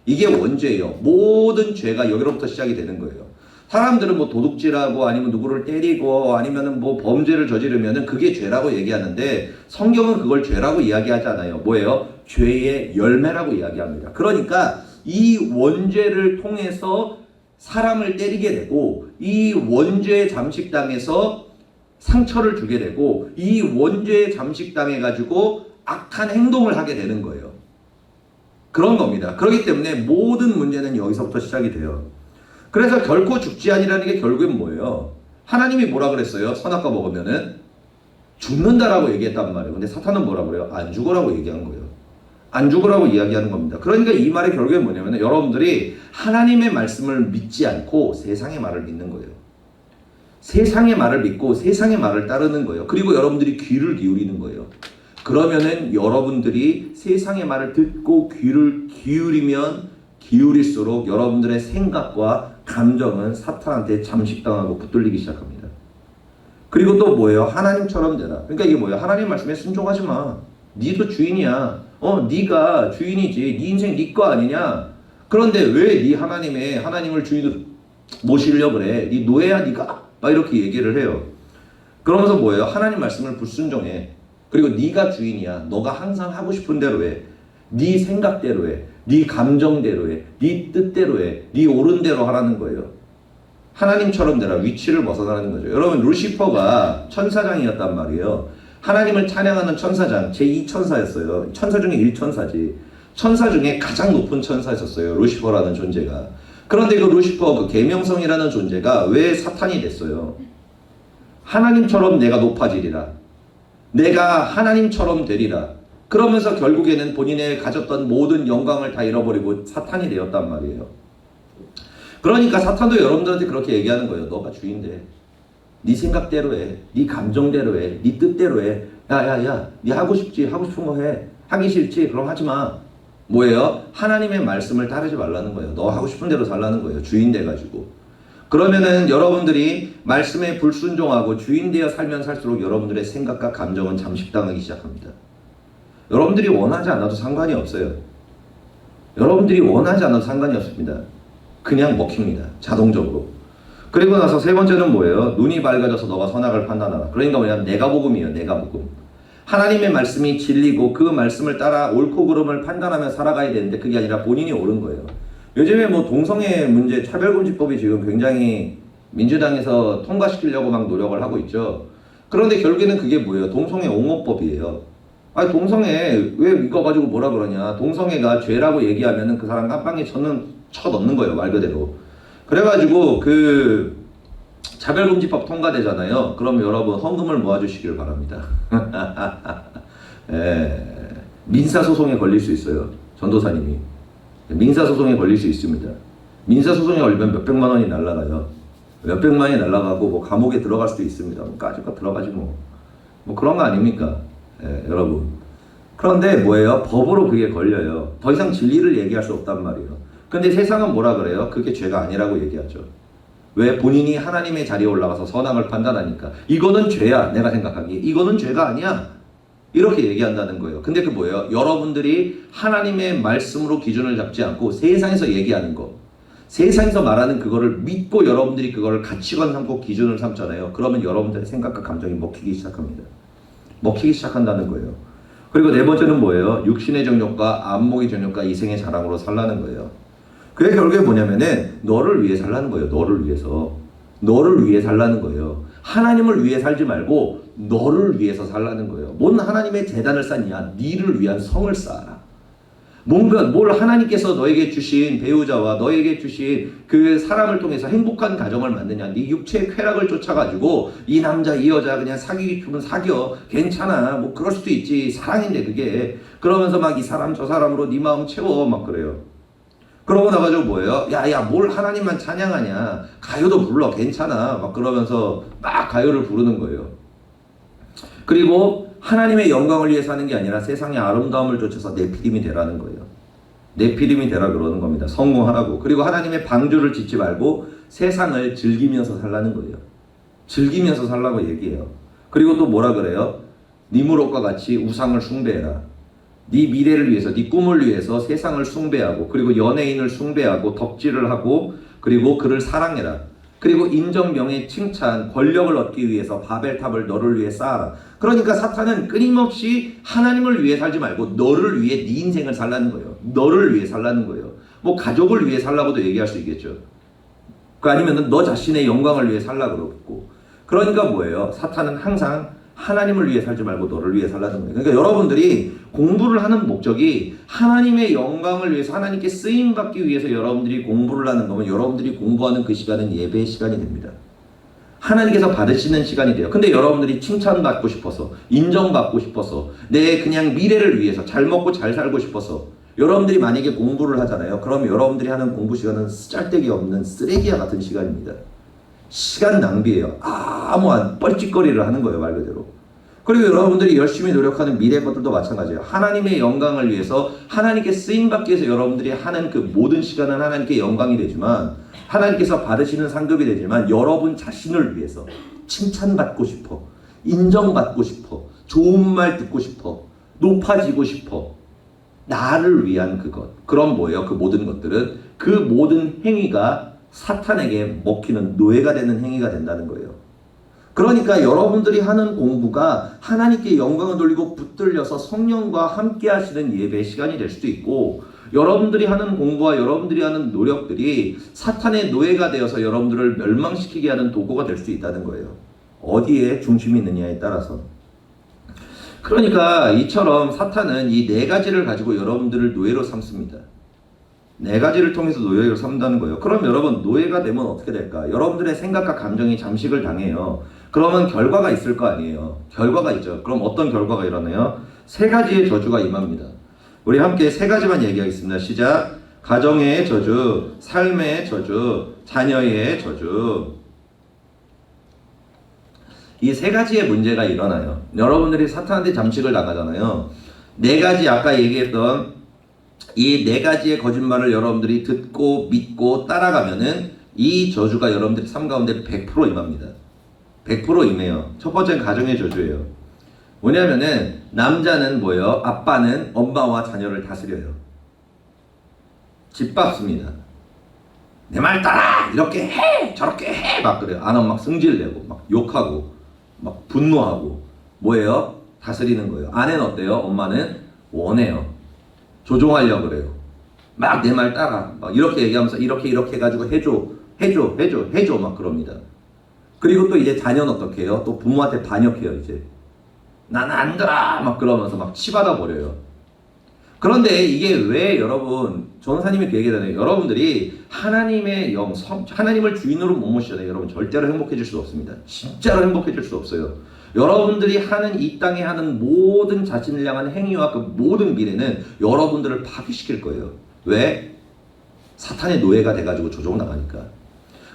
이게 원죄예요. 모든 죄가 여기로부터 시작이 되는 거예요. 사람들은 뭐 도둑질하고 아니면 누구를 때리고 아니면은 뭐 범죄를 저지르면은 그게 죄라고 얘기하는데 성경은 그걸 죄라고 이야기하지 않아요. 뭐예요? 죄의 열매라고 이야기합니다. 그러니까 이 원죄를 통해서 사람을 때리게 되고 이 원죄에 잠식당해서 상처를 주게 되고 이 원죄에 잠식당해 가지고 악한 행동을 하게 되는 거예요. 그런 겁니다. 그렇기 때문에 모든 문제는 여기서부터 시작이 돼요. 그래서 결코 죽지 아니라는 게 결국엔 뭐예요? 하나님이 뭐라 그랬어요? 선악과 먹으면은 죽는다라고 얘기했단 말이에요. 근데 사탄은 뭐라 그래요? 안 죽으라고 얘기한 거예요. 안 죽으라고 이야기하는 겁니다. 그러니까 이 말의 결국엔 뭐냐면 여러분들이 하나님의 말씀을 믿지 않고 세상의 말을 믿는 거예요. 세상의 말을 믿고 세상의 말을 따르는 거예요. 그리고 여러분들이 귀를 기울이는 거예요. 그러면은 여러분들이 세상의 말을 듣고 귀를 기울일수록 여러분들의 생각과 감정은 사탄한테 잠식당하고 붙들리기 시작합니다. 그리고 또 뭐예요? 하나님처럼 되라. 그러니까 이게 뭐예요? 하나님 말씀에 순종하지 마. 니도 주인이야. 니가 주인이지. 니 인생 니 거 아니냐? 그런데 왜 니 하나님을 주인으로 모시려고 그래? 니 노예야 니가? 막 이렇게 얘기를 해요. 그러면서 뭐예요? 하나님 말씀을 불순종해. 그리고 니가 주인이야. 너가 항상 하고 싶은 대로 해. 니 생각대로 해. 네 감정대로 해. 네 뜻대로 해. 네 옳은 대로 하라는 거예요. 하나님처럼 되라. 위치를 벗어나는 거죠. 여러분 루시퍼가 천사장이었단 말이에요. 하나님을 찬양하는 천사장, 제2천사였어요. 천사 중에 1천사지. 천사 중에 가장 높은 천사였었어요. 루시퍼라는 존재가. 그런데 그 루시퍼, 그 계명성이라는 존재가 왜 사탄이 됐어요? 하나님처럼 내가 높아지리라. 내가 하나님처럼 되리라. 그러면서 결국에는 본인의 가졌던 모든 영광을 다 잃어버리고 사탄이 되었단 말이에요. 그러니까 사탄도 여러분들한테 그렇게 얘기하는 거예요. 너가 주인돼. 네 생각대로 해. 네 감정대로 해. 네 뜻대로 해. 야야야, 네 하고 싶지? 하고 싶은 거 해. 하기 싫지? 그럼 하지 마. 뭐예요? 하나님의 말씀을 따르지 말라는 거예요. 너 하고 싶은 대로 살라는 거예요. 주인 돼가지고. 그러면은 여러분들이 말씀에 불순종하고 주인 되어 살면 살수록 여러분들의 생각과 감정은 잠식당하기 시작합니다. 여러분들이 원하지 않아도 상관이 없어요. 여러분들이 원하지 않아도 상관이 없습니다. 그냥 먹힙니다. 자동적으로. 그리고 나서 세 번째는 뭐예요? 눈이 밝아져서 너가 선악을 판단하라. 그러니까 뭐냐면 내가 복음이에요. 내가 복음. 하나님의 말씀이 진리고 그 말씀을 따라 옳고 그름을 판단하며 살아가야 되는데 그게 아니라 본인이 옳은 거예요. 요즘에 뭐 동성애 문제 차별금지법이 지금 굉장히 민주당에서 통과시키려고 막 노력을 하고 있죠. 그런데 결국에는 그게 뭐예요? 동성애 옹호법이에요. 아니 동성애 왜 이거 가지고 뭐라 그러냐? 동성애가 죄라고 얘기하면은 그 사람 깜빵에 쳐 넣는 거예요. 말 그대로. 그래가지고 그 차별금지법 통과되잖아요. 그럼 여러분 헌금을 모아주시길 바랍니다. 예, 민사소송에 걸릴 수 있어요. 전도사님이. 민사소송에 걸릴 수 있습니다. 민사소송에 걸리면 몇백만 원이 날라가요. 몇백만 원이 날라가고 뭐 감옥에 들어갈 수도 있습니다. 뭐 까짓거 들어가지 뭐. 뭐 그런 거 아닙니까? 예, 여러분. 그런데 뭐예요? 법으로 그게 걸려요. 더 이상 진리를 얘기할 수 없단 말이에요. 근데 세상은 뭐라 그래요? 그게 죄가 아니라고 얘기하죠. 왜? 본인이 하나님의 자리에 올라가서 선악을 판단하니까. 이거는 죄야. 내가 생각하기에. 이거는 죄가 아니야. 이렇게 얘기한다는 거예요. 근데 그 뭐예요? 여러분들이 하나님의 말씀으로 기준을 잡지 않고 세상에서 얘기하는 거. 세상에서 말하는 그거를 믿고 여러분들이 그거를 가치관 삼고 기준을 삼잖아요. 그러면 여러분들의 생각과 감정이 먹히기 시작합니다. 먹히기 시작한다는 거예요. 그리고 네 번째는 뭐예요? 육신의 정욕과 안목의 정욕과 이생의 자랑으로 살라는 거예요. 그게 결국에 뭐냐면은 너를 위해 살라는 거예요. 너를 위해서. 너를 위해 살라는 거예요. 하나님을 위해 살지 말고 너를 위해서 살라는 거예요. 뭔 하나님의 재단을 쌓냐? 니를 위한 성을 쌓아라. 뭔가 뭘 하나님께서 너에게 주신 배우자와 너에게 주신 그 사람을 통해서 행복한 가정을 만드냐? 네 육체의 쾌락을 쫓아가지고 이 남자 이 여자 그냥 사귀기 싶으면 사겨. 괜찮아. 뭐 그럴 수도 있지. 사랑인데 그게. 그러면서 막 이 사람 저 사람으로 네 마음 채워 막 그래요. 그러고 나가지고 뭐예요? 야야 뭘 하나님만 찬양하냐? 가요도 불러. 괜찮아. 막 그러면서 막 가요를 부르는 거예요. 그리고 하나님의 영광을 위해 사는 게 아니라 세상의 아름다움을 쫓아서 네피림이 되라는 거예요. 네피림이 되라 그러는 겁니다. 성공하라고. 그리고 하나님의 방주를 짓지 말고 세상을 즐기면서 살라는 거예요. 즐기면서 살라고 얘기해요. 그리고 또 뭐라 그래요? 니무롯과 같이 우상을 숭배해라. 네 미래를 위해서, 네 꿈을 위해서 세상을 숭배하고 그리고 연예인을 숭배하고 덕질을 하고 그리고 그를 사랑해라. 그리고 인정, 명예, 칭찬, 권력을 얻기 위해서 바벨탑을 너를 위해 쌓아라. 그러니까 사탄은 끊임없이 하나님을 위해 살지 말고 너를 위해 네 인생을 살라는 거예요. 너를 위해 살라는 거예요. 뭐 가족을 위해 살라고도 얘기할 수 있겠죠. 그 아니면은 너 자신의 영광을 위해 살라 그러고. 그러니까 뭐예요? 사탄은 항상 하나님을 위해 살지 말고 너를 위해 살라는 거예요. 그러니까 여러분들이 공부를 하는 목적이 하나님의 영광을 위해서 하나님께 쓰임받기 위해서 여러분들이 공부를 하는 거면 여러분들이 공부하는 그 시간은 예배의 시간이 됩니다. 하나님께서 받으시는 시간이 돼요. 근데 여러분들이 칭찬받고 싶어서 인정받고 싶어서 내 그냥 미래를 위해서 잘 먹고 잘 살고 싶어서 여러분들이 만약에 공부를 하잖아요. 그럼 여러분들이 하는 공부 시간은 쓰잘데기 없는 쓰레기와 같은 시간입니다. 시간 낭비예요. 아무한 뻘짓거리를 하는 거예요. 말 그대로. 그리고 여러분들이 열심히 노력하는 미래 것들도 마찬가지예요. 하나님의 영광을 위해서 하나님께 쓰임받기 위해서 여러분들이 하는 그 모든 시간은 하나님께 영광이 되지만 하나님께서 받으시는 상급이 되지만 여러분 자신을 위해서 칭찬받고 싶어. 인정받고 싶어. 좋은 말 듣고 싶어. 높아지고 싶어. 나를 위한 그것. 그럼 뭐예요? 그 모든 것들은 그 모든 행위가 사탄에게 먹히는 노예가 되는 행위가 된다는 거예요. 그러니까 여러분들이 하는 공부가 하나님께 영광을 돌리고 붙들려서 성령과 함께 하시는 예배의 시간이 될 수도 있고 여러분들이 하는 공부와 여러분들이 하는 노력들이 사탄의 노예가 되어서 여러분들을 멸망시키게 하는 도구가 될 수 있다는 거예요. 어디에 중심이 있느냐에 따라서. 그러니까 이처럼 사탄은 이 네 가지를 가지고 여러분들을 노예로 삼습니다. 네 가지를 통해서 노예를 삼다는 거예요. 그럼 여러분 노예가 되면 어떻게 될까? 여러분들의 생각과 감정이 잠식을 당해요. 그러면 결과가 있을 거 아니에요. 결과가 있죠. 그럼 어떤 결과가 일어나요? 세 가지의 저주가 임합니다. 우리 함께 세 가지만 얘기하겠습니다. 시작. 가정의 저주, 삶의 저주, 자녀의 저주. 이 세 가지의 문제가 일어나요. 여러분들이 사탄한테 잠식을 당하잖아요. 네 가지 아까 얘기했던 이 네 가지의 거짓말을 여러분들이 듣고 믿고 따라가면은 이 저주가 여러분들의 삶 가운데 100% 임합니다. 100% 임해요. 첫 번째는 가정의 저주예요. 뭐냐면은 남자는 뭐예요? 아빠는 엄마와 자녀를 다스려요. 짓밟습니다. 내 말 따라! 이렇게 해! 저렇게 해! 막 그래요. 안 하면 막 승질내고 막 욕하고 막 분노하고 뭐예요? 다스리는 거예요. 아내는 어때요? 엄마는 원해요. 조종하려고 그래요. 막 내 말 따라 막 이렇게 얘기하면서 이렇게 해가지고 해줘 막 그럽니다. 그리고 또 이제 자녀는 어떻게 해요? 또 부모한테 반역해요. 이제 난 안 들어 막 그러면서 막 치받아 버려요. 그런데 이게 왜 여러분, 전사님이 그 얘기잖아요. 여러분들이 하나님의 하나님을 주인으로 못 모시잖아요. 여러분 절대로 행복해질 수 없습니다. 진짜로 행복해질 수 없어요. 여러분들이 하는 이 땅에 하는 모든 자신을 향한 행위와 그 모든 미래는 여러분들을 파괴시킬 거예요. 왜? 사탄의 노예가 돼가지고 조종당하니까.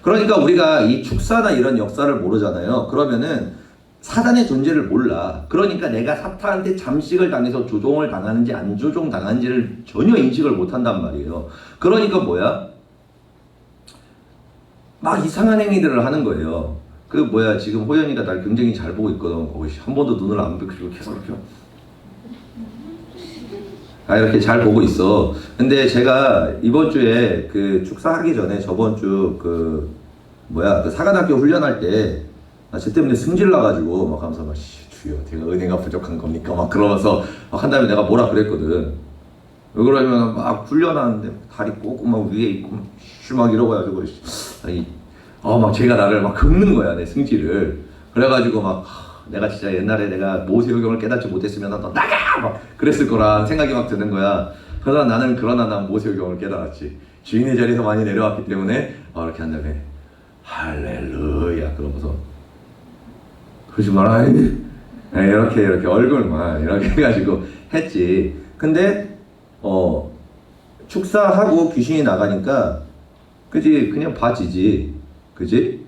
그러니까 우리가 이 축사나 이런 역사를 모르잖아요. 그러면은 사단의 존재를 몰라. 그러니까 내가 사탄한테 잠식을 당해서 조종을 당하는지 안 조종 당하는지를 전혀 인식을 못한단 말이에요. 그러니까 뭐야? 막 이상한 행위들을 하는 거예요. 그 뭐야, 지금 호연이가 날 굉장히 잘 보고 있거든. 거기 한 번도 눈을 안 비키고 계속 이렇게 이렇게 잘 보고 있어. 근데 제가 이번 주에 그 축사하기 전에 저번 주 그 뭐야, 그 사관학교 훈련할 때 쟤 때문에 승질 나가지고 막 하면서 막 주여 제가 은혜가 부족한 겁니까? 막 그러면서 막 한 다음에 내가 뭐라 그랬거든. 왜 그러면 막 훈련하는데 다리 꼬고 막 위에 있고 막 이러고 해가지고 막 제가 나를 막 긁는 거야, 내 승질을. 그래가지고 막 내가 진짜 옛날에 내가 모세오경을 깨닫지 못했으면 너 나가! 막 그랬을 거란 생각이 막 드는 거야. 그러나 난 모세오경을 깨달았지. 주인의 자리에서 많이 내려왔기 때문에 이렇게 한 다음에 할렐루야 그러면서 그러지 마라 이렇게 얼굴만 이렇게 해가지고 했지. 근데 축사하고 귀신이 나가니까 그지, 그냥 봐지지, 그지?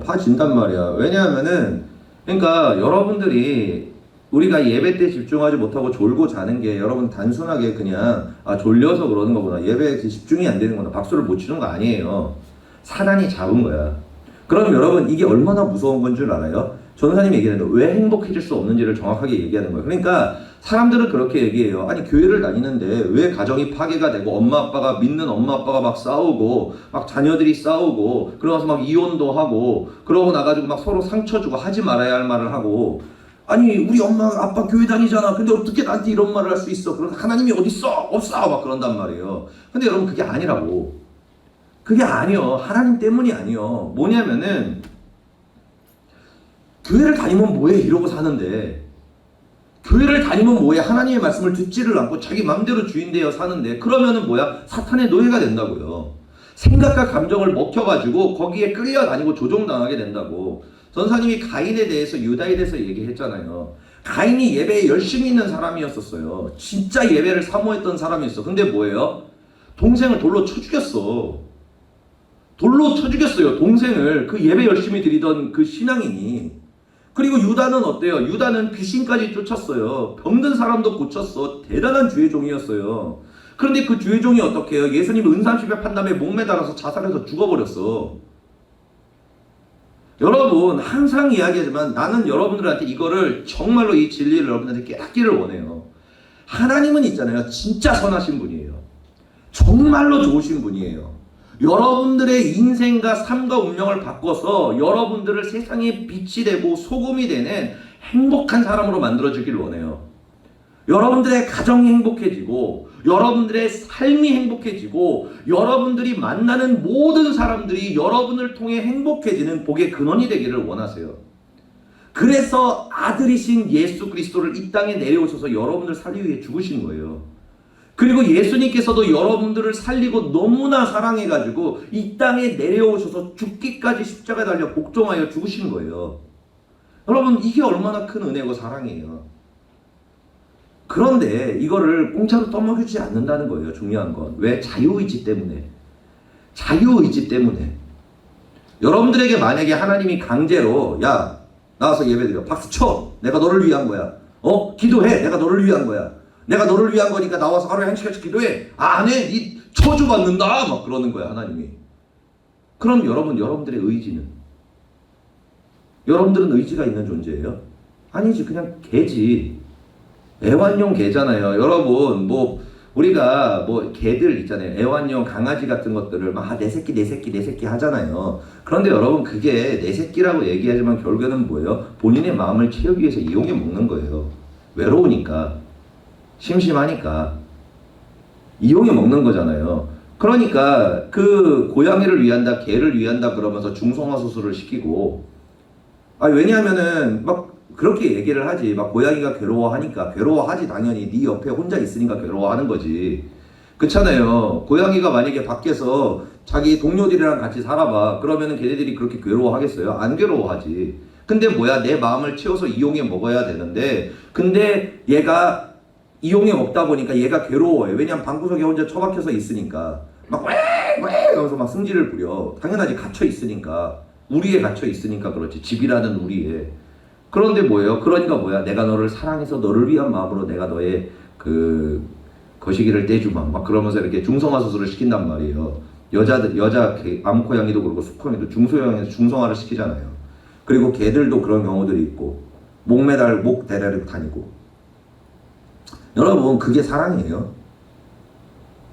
봐진단 말이야. 왜냐하면은 그러니까 여러분들이 우리가 예배 때 집중하지 못하고 졸고 자는 게 여러분 단순하게 그냥 졸려서 그러는 거구나, 예배에 집중이 안 되는 거나, 박수를 못 치는 거 아니에요. 사단이 잡은 거야. 그럼 여러분 이게 얼마나 무서운 건 줄 알아요? 전사님이 얘기하는데 왜 행복해질 수 없는지를 정확하게 얘기하는 거예요. 그러니까 사람들은 그렇게 얘기해요. 아니 교회를 다니는데 왜 가정이 파괴가 되고 믿는 엄마 아빠가 막 싸우고 막 자녀들이 싸우고 그러면서 막 이혼도 하고 그러고 나가지고 막 서로 상처 주고 하지 말아야 할 말을 하고, 아니 우리 엄마 아빠 교회 다니잖아. 근데 어떻게 나한테 이런 말을 할 수 있어? 그럼 하나님이 어디 있어? 없어 막 그런단 말이에요. 근데 여러분 그게 아니라고. 그게 아니요. 하나님 때문이 아니요. 뭐냐면은 교회를 다니면 뭐해 이러고 사는데, 교회를 다니면 뭐해 하나님의 말씀을 듣지를 않고 자기 맘대로 주인 되어 사는데, 그러면은 뭐야? 사탄의 노예가 된다고요. 생각과 감정을 먹혀가지고 거기에 끌려다니고 조종당하게 된다고. 전사님이 가인에 대해서 유다에 대해서 얘기했잖아요. 가인이 예배에 열심히 있는 사람이었었어요. 진짜 예배를 사모했던 사람이었어. 근데 뭐예요? 동생을 돌로 쳐 죽였어. 돌로 쳐 죽였어요, 동생을. 그 예배 열심히 드리던 그 신앙인이. 그리고 유다는 어때요? 유다는 귀신까지 쫓았어요. 병든 사람도 고쳤어. 대단한 주의 종이었어요. 그런데 그 주의 종이 어떻게 해요? 예수님 은삼십에 판 다음에 목매달아서 자살해서 죽어버렸어. 여러분 항상 이야기하지만 나는 여러분들한테 이거를 정말로 이 진리를 여러분들한테 깨닫기를 원해요. 하나님은 있잖아요, 진짜 선하신 분이에요. 정말로 좋으신 분이에요. 여러분들의 인생과 삶과 운명을 바꿔서 여러분들을 세상의 빛이 되고 소금이 되는 행복한 사람으로 만들어주길 원해요. 여러분들의 가정이 행복해지고 여러분들의 삶이 행복해지고 여러분들이 만나는 모든 사람들이 여러분을 통해 행복해지는 복의 근원이 되기를 원하세요. 그래서 아들이신 예수 그리스도를 이 땅에 내려오셔서 여러분들 살리기 위해 죽으신 거예요. 그리고 예수님께서도 여러분들을 살리고 너무나 사랑해가지고 이 땅에 내려오셔서 죽기까지 십자가에 달려 복종하여 죽으신 거예요. 여러분 이게 얼마나 큰 은혜고 사랑이에요. 그런데 이거를 공짜로 떠먹이지 않는다는 거예요. 중요한 건. 왜? 자유의지 때문에. 자유의지 때문에. 여러분들에게 만약에 하나님이 강제로 야 나와서 예배드려, 박수 쳐, 내가 너를 위한 거야, 기도해, 내가 너를 위한 거야, 내가 너를 위한 거니까 나와서 하루에 한 시간씩 기도해. 안 해? 니 저주받는다 막 그러는 거야 하나님이. 그럼 여러분들의 의지는? 여러분들은 의지가 있는 존재예요? 아니지, 그냥 개지. 애완용 개잖아요. 여러분 우리가 개들 있잖아요. 애완용 강아지 같은 것들을 막 내 새끼 하잖아요. 그런데 여러분 그게 내 새끼라고 얘기하지만 결국에는 뭐예요? 본인의 마음을 채우기 위해서 이용해 먹는 거예요. 외로우니까, 심심하니까 이용해 먹는 거잖아요. 그러니까 그 고양이를 위한다, 개를 위한다 그러면서 중성화 수술을 시키고, 왜냐하면은 막 그렇게 얘기를 하지. 막 고양이가 괴로워하니까. 괴로워하지 당연히. 네 옆에 혼자 있으니까 괴로워하는 거지. 그렇잖아요. 고양이가 만약에 밖에서 자기 동료들이랑 같이 살아봐. 그러면은 걔네들이 그렇게 괴로워하겠어요? 안 괴로워하지. 근데 뭐야, 내 마음을 채워서 이용해 먹어야 되는데, 근데 얘가 이용해 먹다 보니까 얘가 괴로워해. 왜냐면 방구석에 혼자 처박혀서 있으니까. 막 왜 하면서 막 승질을 부려. 당연하지. 갇혀 있으니까. 우리에 갇혀 있으니까 그렇지. 집이라는 우리에. 그런데 뭐예요? 그러니까 뭐야? 내가 너를 사랑해서 너를 위한 마음으로 내가 너의 그 거시기를 떼주마. 막 그러면서 이렇게 중성화수술을 시킨단 말이에요. 여자 암고양이도 그렇고 수컷이도 중소형에서 중성화를 시키잖아요. 그리고 개들도 그런 경우들이 있고 목 대라리고 다니고. 여러분, 그게 사랑이에요?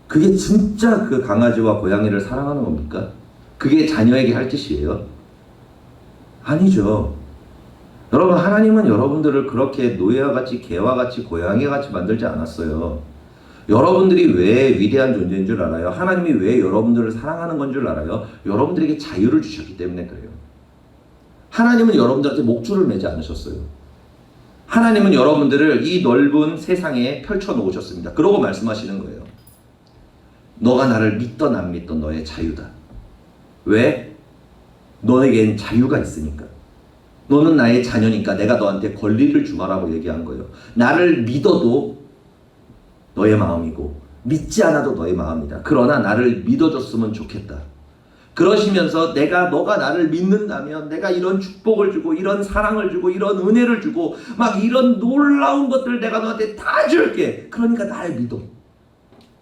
그게 진짜 그 강아지와 고양이를 사랑하는 겁니까? 그게 자녀에게 할 짓이에요? 아니죠. 여러분, 하나님은 여러분들을 그렇게 노예와 같이 개와 같이 고양이와 같이 만들지 않았어요. 여러분들이 왜 위대한 존재인 줄 알아요? 하나님이 왜 여러분들을 사랑하는 건 줄 알아요? 여러분들에게 자유를 주셨기 때문에 그래요. 하나님은 여러분들한테 목줄을 매지 않으셨어요. 하나님은 여러분들을 이 넓은 세상에 펼쳐 놓으셨습니다. 그러고 말씀하시는 거예요. 너가 나를 믿던 안 믿던 너의 자유다. 왜? 너에겐 자유가 있으니까. 너는 나의 자녀니까 내가 너한테 권리를 주마라고 얘기한 거예요. 나를 믿어도 너의 마음이고 믿지 않아도 너의 마음이다. 그러나 나를 믿어줬으면 좋겠다. 그러시면서 너가 나를 믿는다면 내가 이런 축복을 주고 이런 사랑을 주고 이런 은혜를 주고 막 이런 놀라운 것들 내가 너한테 다 줄게. 그러니까 날 믿어.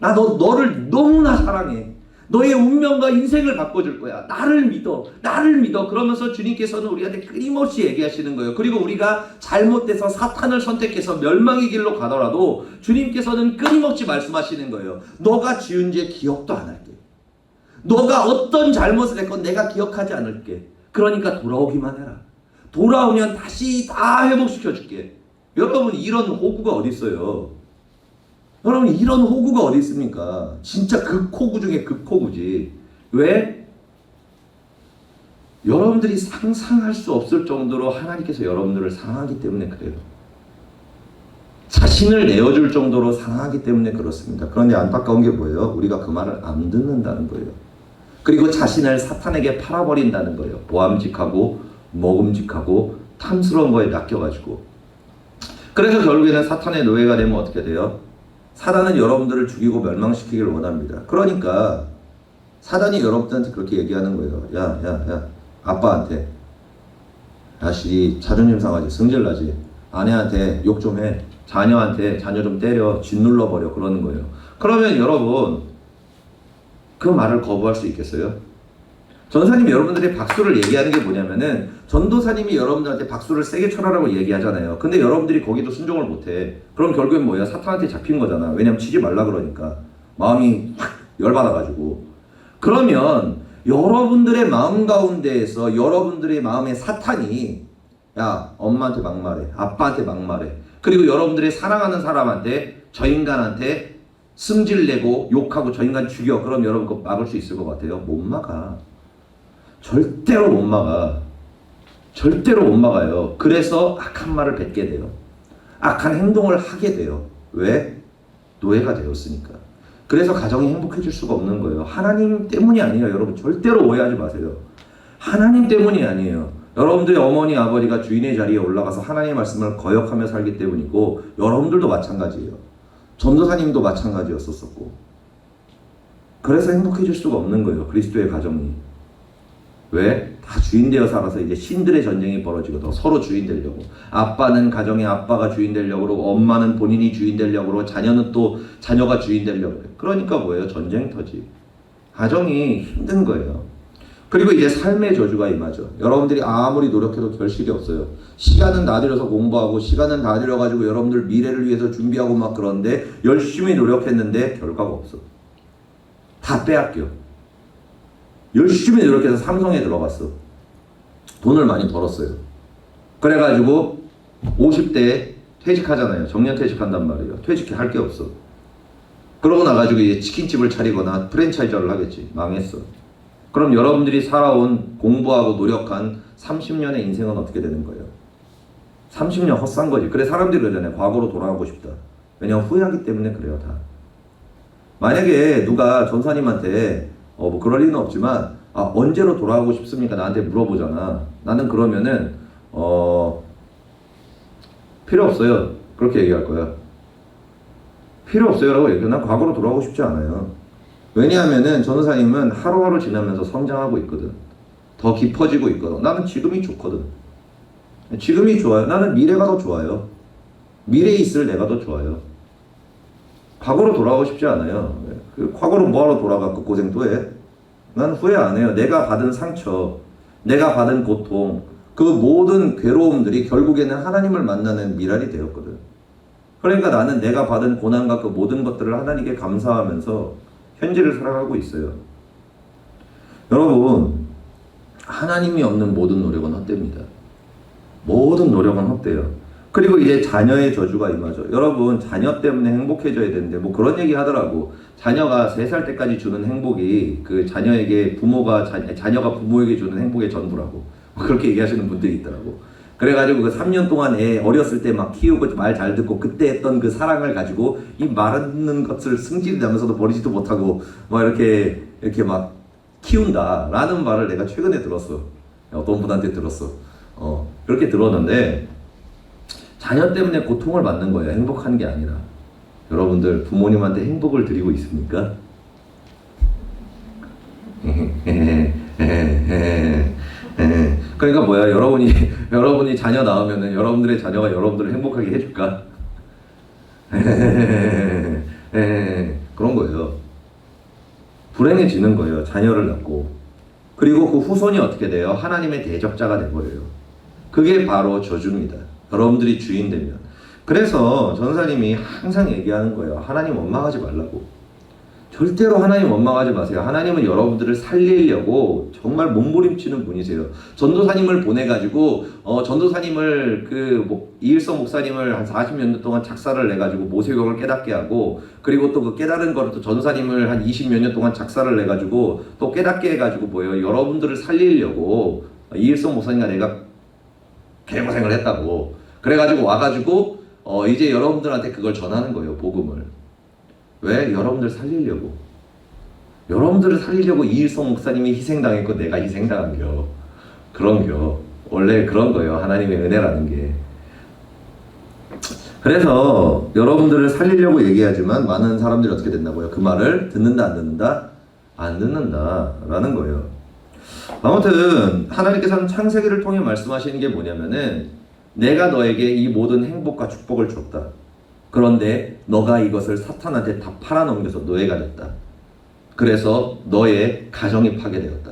나 너를 너무나 사랑해. 너의 운명과 인생을 바꿔줄 거야. 나를 믿어. 나를 믿어. 그러면서 주님께서는 우리한테 끊임없이 얘기하시는 거예요. 그리고 우리가 잘못돼서 사탄을 선택해서 멸망의 길로 가더라도 주님께서는 끊임없이 말씀하시는 거예요. 너가 지은 죄 기억도 안 할게. 너가 어떤 잘못을 했건 내가 기억하지 않을게. 그러니까 돌아오기만 해라. 돌아오면 다시 다 회복시켜 줄게. 여러분, 이런 호구가 어디 있어요? 여러분, 이런 호구가 어디 있습니까? 진짜 극호구 중에 극호구지. 왜? 여러분들이 상상할 수 없을 정도로 하나님께서 여러분들을 사랑하기 때문에 그래요. 자신을 내어줄 정도로 사랑하기 때문에 그렇습니다. 그런데 안타까운 게 뭐예요? 우리가 그 말을 안 듣는다는 거예요. 그리고 자신을 사탄에게 팔아버린다는 거예요. 보암직하고 먹음직하고 탐스러운 거에 낚여가지고. 그래서 결국에는 사탄의 노예가 되면 어떻게 돼요? 사단은 여러분들을 죽이고 멸망시키기를 원합니다. 그러니까 사단이 여러분들한테 그렇게 얘기하는 거예요. 야, 아빠한테 야씨 자존심 상하지, 승질나지, 아내한테 욕 좀 해, 자녀 좀 때려, 짓눌러버려, 그러는 거예요. 그러면 여러분 그 말을 거부할 수 있겠어요? 전사님이 여러분들의 박수를 얘기하는 게 뭐냐면은 전도사님이 여러분들한테 박수를 세게 쳐라라고 얘기하잖아요. 근데 여러분들이 거기도 순종을 못해. 그럼 결국엔 뭐야? 사탄한테 잡힌 거잖아. 왜냐면 치지 말라 그러니까. 마음이 확 열받아가지고. 그러면 여러분들의 마음 가운데에서 여러분들의 마음의 사탄이 야, 엄마한테 막말해, 아빠한테 막말해, 그리고 여러분들의 사랑하는 사람한테, 저 인간한테 승질내고 욕하고 저 인간 죽여. 그럼 여러분 그거 막을 수 있을 것 같아요? 못 막아. 절대로 못 막아. 절대로 못 막아요. 그래서 악한 말을 뱉게 돼요. 악한 행동을 하게 돼요. 왜? 노예가 되었으니까. 그래서 가정이 행복해질 수가 없는 거예요. 하나님 때문이 아니에요. 여러분 절대로 오해하지 마세요. 하나님 때문이 아니에요. 여러분들의 어머니 아버지가 주인의 자리에 올라가서 하나님의 말씀을 거역하며 살기 때문이고, 여러분들도 마찬가지예요. 전도사님도 마찬가지였었고. 그래서 행복해질 수가 없는 거예요. 그리스도의 가정이. 왜? 다 주인 되어 살아서 이제 신들의 전쟁이 벌어지고 서로 주인 되려고. 아빠는 가정의 아빠가 주인 되려고 그러고, 엄마는 본인이 주인 되려고 그러고, 자녀는 또 자녀가 주인 되려고 그래요. 그러니까 뭐예요? 전쟁터지. 가정이 힘든 거예요. 그리고 이제 삶의 저주가 임하죠. 여러분들이 아무리 노력해도 결실이 없어요. 시간은 다 들여서 공부하고, 시간은 다 들여가지고 여러분들 미래를 위해서 준비하고 막 그런데, 열심히 노력했는데 결과가 없어. 다 빼앗겨. 열심히 노력해서 삼성에 들어갔어. 돈을 많이 벌었어요. 그래가지고 50대에 퇴직하잖아요. 정년퇴직한단 말이에요. 퇴직해 할 게 없어. 그러고 나가지고 이제 치킨집을 차리거나 프랜차이저를 하겠지. 망했어. 그럼 여러분들이 살아온 공부하고 노력한 30년의 인생은 어떻게 되는 거예요? 30년 헛산 거지. 그래 사람들이 그러잖아요. 과거로 돌아가고 싶다. 왜냐면 후회하기 때문에 그래요 다. 만약에 누가 전사님한테 뭐 그럴 리는 없지만 언제로 돌아가고 싶습니까? 나한테 물어보잖아. 나는 그러면은 필요 없어요. 그렇게 얘기할 거야. 필요 없어요 라고 얘기해. 난 과거로 돌아가고 싶지 않아요. 왜냐하면은 전사님은 하루하루 지나면서 성장하고 있거든. 더 깊어지고 있거든. 나는 지금이 좋거든. 지금이 좋아요. 나는 미래가 더 좋아요. 미래에 있을 내가 더 좋아요. 과거로 돌아가고 싶지 않아요. 과거로 뭐하러 돌아가고 고생 또 해? 난 후회 안 해요. 내가 받은 상처, 내가 받은 고통, 그 모든 괴로움들이 결국에는 하나님을 만나는 미랄이 되었거든. 그러니까 나는 내가 받은 고난과 그 모든 것들을 하나님께 감사하면서 현재를 살아가고 있어요. 여러분, 하나님이 없는 모든 노력은 헛됩니다. 모든 노력은 헛돼요. 그리고 이제 자녀의 저주가 임하죠. 여러분, 자녀 때문에 행복해져야 되는데 뭐 그런 얘기 하더라고. 자녀가 3살 때까지 주는 행복이 그 자녀에게 자녀가 부모에게 주는 행복의 전부라고. 그렇게 얘기하시는 분들이 있더라고. 그래가지고 그 3년 동안 애 어렸을 때 막 키우고 말 잘 듣고 그때 했던 그 사랑을 가지고 이 마르는 것을 승질이 나면서도 버리지도 못하고 막 이렇게 막 키운다라는 말을 내가 최근에 들었어. 어떤 분한테 들었어. 그렇게 들었는데 자녀 때문에 고통을 받는 거예요. 행복한 게 아니라. 여러분들 부모님한테 행복을 드리고 있습니까? 그러니까 뭐야? 여러분이 자녀 낳으면은 여러분들의 자녀가 여러분들을 행복하게 해줄까? 그런 거예요. 불행해지는 거예요. 자녀를 낳고. 그리고 그 후손이 어떻게 돼요? 하나님의 대적자가 돼버려요. 그게 바로 저주입니다. 여러분들이 주인 되면. 그래서 전사님이 항상 얘기하는 거예요. 하나님 원망하지 말라고. 절대로 하나님 원망하지 마세요. 하나님은 여러분들을 살리려고 정말 몸부림치는 분이세요. 전도사님을 보내가지고 전도사님을 이일성 목사님을 한 40년 동안 작사를 내가지고 모세경을 깨닫게 하고, 그리고 또 그 깨달은 거를 또 전사님을 한 20몇 년 동안 작사를 내가지고 또 깨닫게 해가지고 뭐예요? 여러분들을 살리려고 이일성 목사님과 내가 개고생을 했다고. 그래가지고 와가지고 이제 여러분들한테 그걸 전하는 거예요. 복음을. 왜? 여러분들 살리려고. 여러분들을 살리려고 이일성 목사님이 희생당했고 내가 희생당한겨. 그런겨. 원래 그런 거예요. 하나님의 은혜라는 게. 그래서 여러분들을 살리려고 얘기하지만 많은 사람들이 어떻게 된다고요? 그 말을 듣는다 안 듣는다? 안 듣는다 라는 거예요. 아무튼 하나님께서는 창세기를 통해 말씀하시는 게 뭐냐면은 내가 너에게 이 모든 행복과 축복을 줬다. 그런데 너가 이것을 사탄한테 다 팔아넘겨서 노예가 됐다. 그래서 너의 가정이 파괴되었다.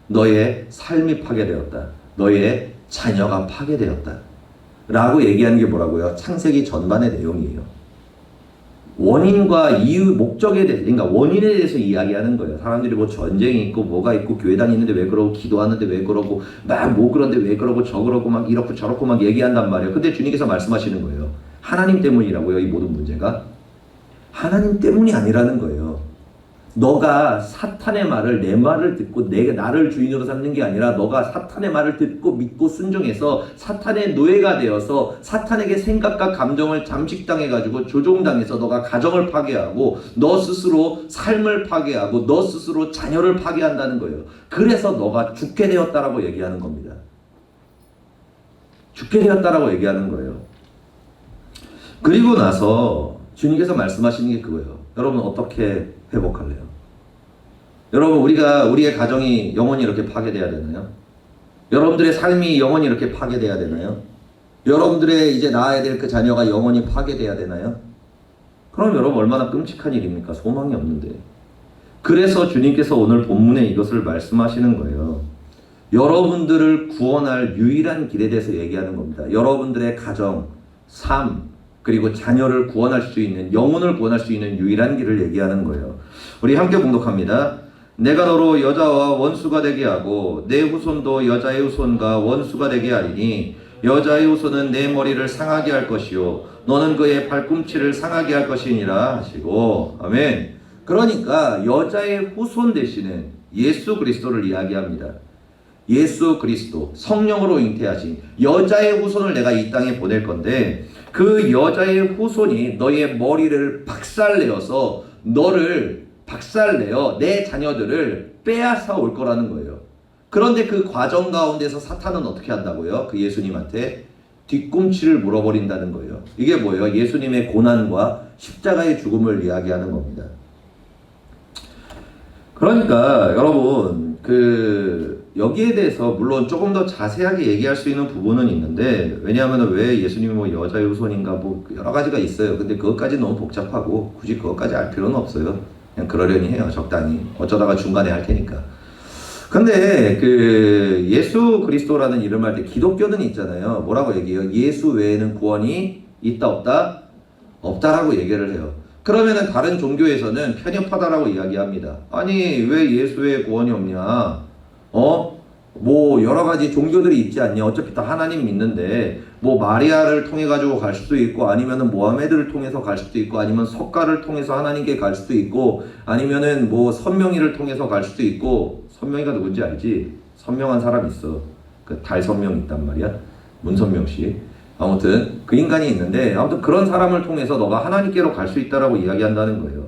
너의 삶이 파괴되었다. 너의 자녀가 파괴되었다. 라고 얘기하는 게 뭐라고요? 창세기 전반의 내용이에요. 원인과 이유, 목적에 대해서, 그러니까 원인에 대해서 이야기하는 거예요. 사람들이 뭐 전쟁이 있고 뭐가 있고 교회 다니는데 왜 그러고 기도하는데 왜 그러고 막 뭐 그런데 왜 그러고 저 그러고 막 이렇고 저렇고 막 얘기한단 말이에요. 근데 주님께서 말씀하시는 거예요. 하나님 때문이라고요. 이 모든 문제가 하나님 때문이 아니라는 거예요. 너가 사탄의 말을, 내 말을 듣고 내가 나를 주인으로 삼는 게 아니라 너가 사탄의 말을 듣고 믿고 순종해서 사탄의 노예가 되어서 사탄에게 생각과 감정을 잠식당해가지고 조종당해서 너가 가정을 파괴하고 너 스스로 삶을 파괴하고 너 스스로 자녀를 파괴한다는 거예요. 그래서 너가 죽게 되었다라고 얘기하는 겁니다. 죽게 되었다라고 얘기하는 거예요. 그리고 나서 주님께서 말씀하시는 게 그거예요. 여러분 어떻게 회복할래요? 여러분 우리의 가정이 영원히 이렇게 파괴돼야 되나요? 여러분들의 삶이 영원히 이렇게 파괴돼야 되나요? 여러분들의 이제 낳아야 될 그 자녀가 영원히 파괴돼야 되나요? 그럼 여러분 얼마나 끔찍한 일입니까? 소망이 없는데. 그래서 주님께서 오늘 본문에 이것을 말씀하시는 거예요. 여러분들을 구원할 유일한 길에 대해서 얘기하는 겁니다. 여러분들의 가정, 삶, 그리고 자녀를 구원할 수 있는, 영혼을 구원할 수 있는 유일한 길을 얘기하는 거예요. 우리 함께 봉독합니다. 내가 너로 여자와 원수가 되게 하고 내 후손도 여자의 후손과 원수가 되게 하리니 여자의 후손은 내 머리를 상하게 할 것이요 너는 그의 발꿈치를 상하게 할 것이니라 하시고. 아멘. 그러니까 여자의 후손 대신에 예수 그리스도를 이야기합니다. 예수 그리스도 성령으로 잉태하신 여자의 후손을 내가 이 땅에 보낼 건데 그 여자의 후손이 너의 머리를 박살내어서 너를 박살내어 내 자녀들을 빼앗아 올 거라는 거예요. 그런데 그 과정 가운데서 사탄은 어떻게 한다고요? 그 예수님한테 뒤꿈치를 물어버린다는 거예요. 이게 뭐예요? 예수님의 고난과 십자가의 죽음을 이야기하는 겁니다. 그러니까 여러분 여기에 대해서 물론 조금 더 자세하게 얘기할 수 있는 부분은 있는데 왜냐하면 왜 예수님이 뭐 여자의 후손인가 뭐 여러 가지가 있어요. 근데 그것까지 너무 복잡하고 굳이 그것까지 알 필요는 없어요. 그냥 그러려니 해요. 적당히 어쩌다가 중간에 할 테니까. 근데 예수 그리스도라는 이름을 할 때 기독교는 있잖아요. 뭐라고 얘기해요? 예수 외에는 구원이 있다 없다? 없다라고 얘기를 해요. 그러면은 다른 종교에서는 편협하다라고 이야기합니다. 아니 왜 예수 외에 구원이 없냐? 뭐 여러 가지 종교들이 있지 않냐? 어차피 다 하나님 믿는데 뭐 마리아를 통해 가지고 갈 수도 있고 아니면은 모하메드를 통해서 갈 수도 있고 아니면 석가를 통해서 하나님께 갈 수도 있고 아니면은 뭐 선명이를 통해서 갈 수도 있고 선명이가 누군지 알지? 선명한 사람 있어. 그 달 선명 있단 말이야. 문선명 씨. 아무튼 그 인간이 있는데 아무튼 그런 사람을 통해서 너가 하나님께로 갈 수 있다라고 이야기한다는 거예요.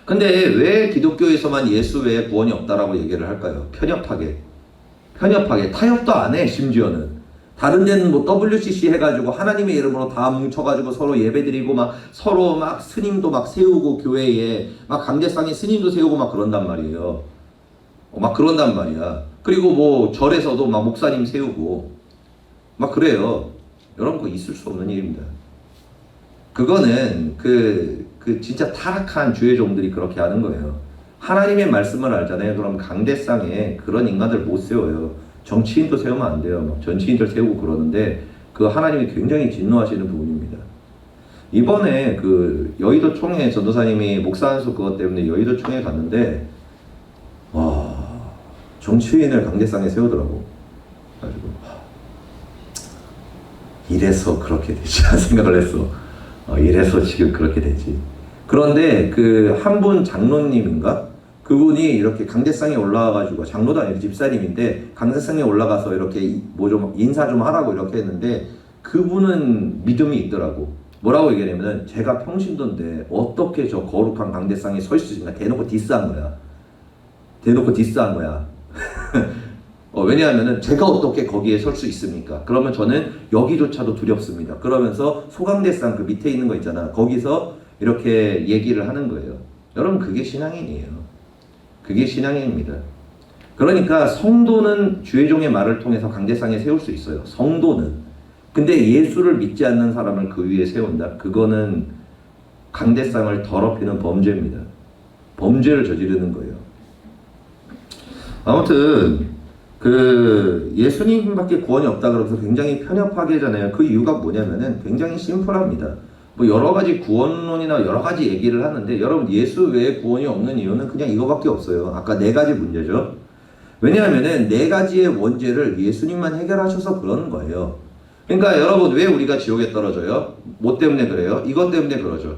근데 왜 기독교에서만 예수 외에 구원이 없다라고 얘기를 할까요? 편협하게 타협도 안 해. 심지어는 다른 데는 뭐 WCC 해가지고 하나님의 이름으로 다 뭉쳐가지고 서로 예배드리고 막 서로 막 스님도 막 세우고 교회에 막 강대상에 스님도 세우고 막 그런단 말이에요. 막 그런단 말이야. 그리고 뭐 절에서도 막 목사님 세우고 막 그래요. 여러분 그거 있을 수 없는 일입니다. 그거는 진짜 타락한 주의 종들이 그렇게 하는 거예요. 하나님의 말씀을 알잖아요. 그럼 강대상에 그런 인간들 못 세워요. 정치인도 세우면 안 돼요. 막 전치인들 세우고 그러는데 그 하나님이 굉장히 진노하시는 부분입니다. 이번에 여의도 총회 전도사님이 목사 한수 그것 때문에 여의도 총회 갔는데 와 정치인을 강대상에 세우더라고. 가지고 이래서 그렇게 되지 않은 생각을 했어. 이래서 지금 그렇게 되지. 그런데 한 분 장로님인가? 그분이 이렇게 강대상에 올라와가지고 장로도 아니고 집사님인데 강대상에 올라가서 이렇게 뭐 좀 인사 좀 하라고 이렇게 했는데 그분은 믿음이 있더라고. 뭐라고 얘기하냐면은 제가 평신도인데 어떻게 저 거룩한 강대상에 설 수 있나 대놓고 디스한 거야. 왜냐하면은 제가 어떻게 거기에 설 수 있습니까? 그러면 저는 여기조차도 두렵습니다. 그러면서 소강대상 그 밑에 있는 거 있잖아. 거기서 이렇게 얘기를 하는 거예요. 여러분 그게 신앙인이에요. 그게 신앙인입니다. 그러니까 성도는 주의종의 말을 통해서 강대상에 세울 수 있어요. 성도는. 근데 예수를 믿지 않는 사람을 그 위에 세운다? 그거는 강대상을 더럽히는 범죄입니다. 범죄를 저지르는 거예요. 아무튼 예수님밖에 구원이 없다 그러면서 굉장히 편협하게 하잖아요. 그 이유가 뭐냐면은 굉장히 심플합니다. 뭐 여러 가지 구원론이나 여러 가지 얘기를 하는데 여러분 예수 외에 구원이 없는 이유는 그냥 이거밖에 없어요. 아까 네 가지 문제죠. 왜냐하면은 네 가지의 원죄를 예수님만 해결하셔서 그러는 거예요. 그러니까 여러분 왜 우리가 지옥에 떨어져요? 뭐 때문에 그래요? 이것 때문에 그러죠.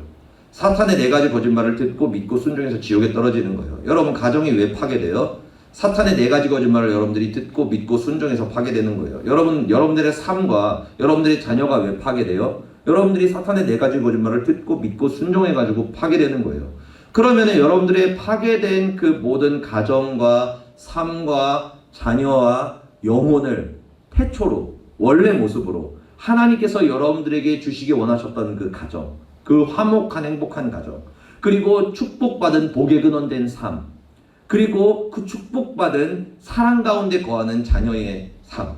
사탄의 네 가지 거짓말을 듣고 믿고 순종해서 지옥에 떨어지는 거예요. 여러분 가정이 왜 파괴돼요? 사탄의 네 가지 거짓말을 여러분들이 듣고 믿고 순종해서 파괴되는 거예요. 여러분들의 삶과 여러분들의 자녀가 왜 파괴돼요? 여러분들이 사탄의 네 가지 거짓말을 듣고 믿고 순종해가지고 파괴되는 거예요. 그러면은 여러분들의 파괴된 그 모든 가정과 삶과 자녀와 영혼을 태초로 원래 모습으로 하나님께서 여러분들에게 주시기 원하셨던 그 가정, 그 화목한 행복한 가정, 그리고 축복받은 복의 근원된 삶, 그리고 그 축복받은 사랑 가운데 거하는 자녀의 삶.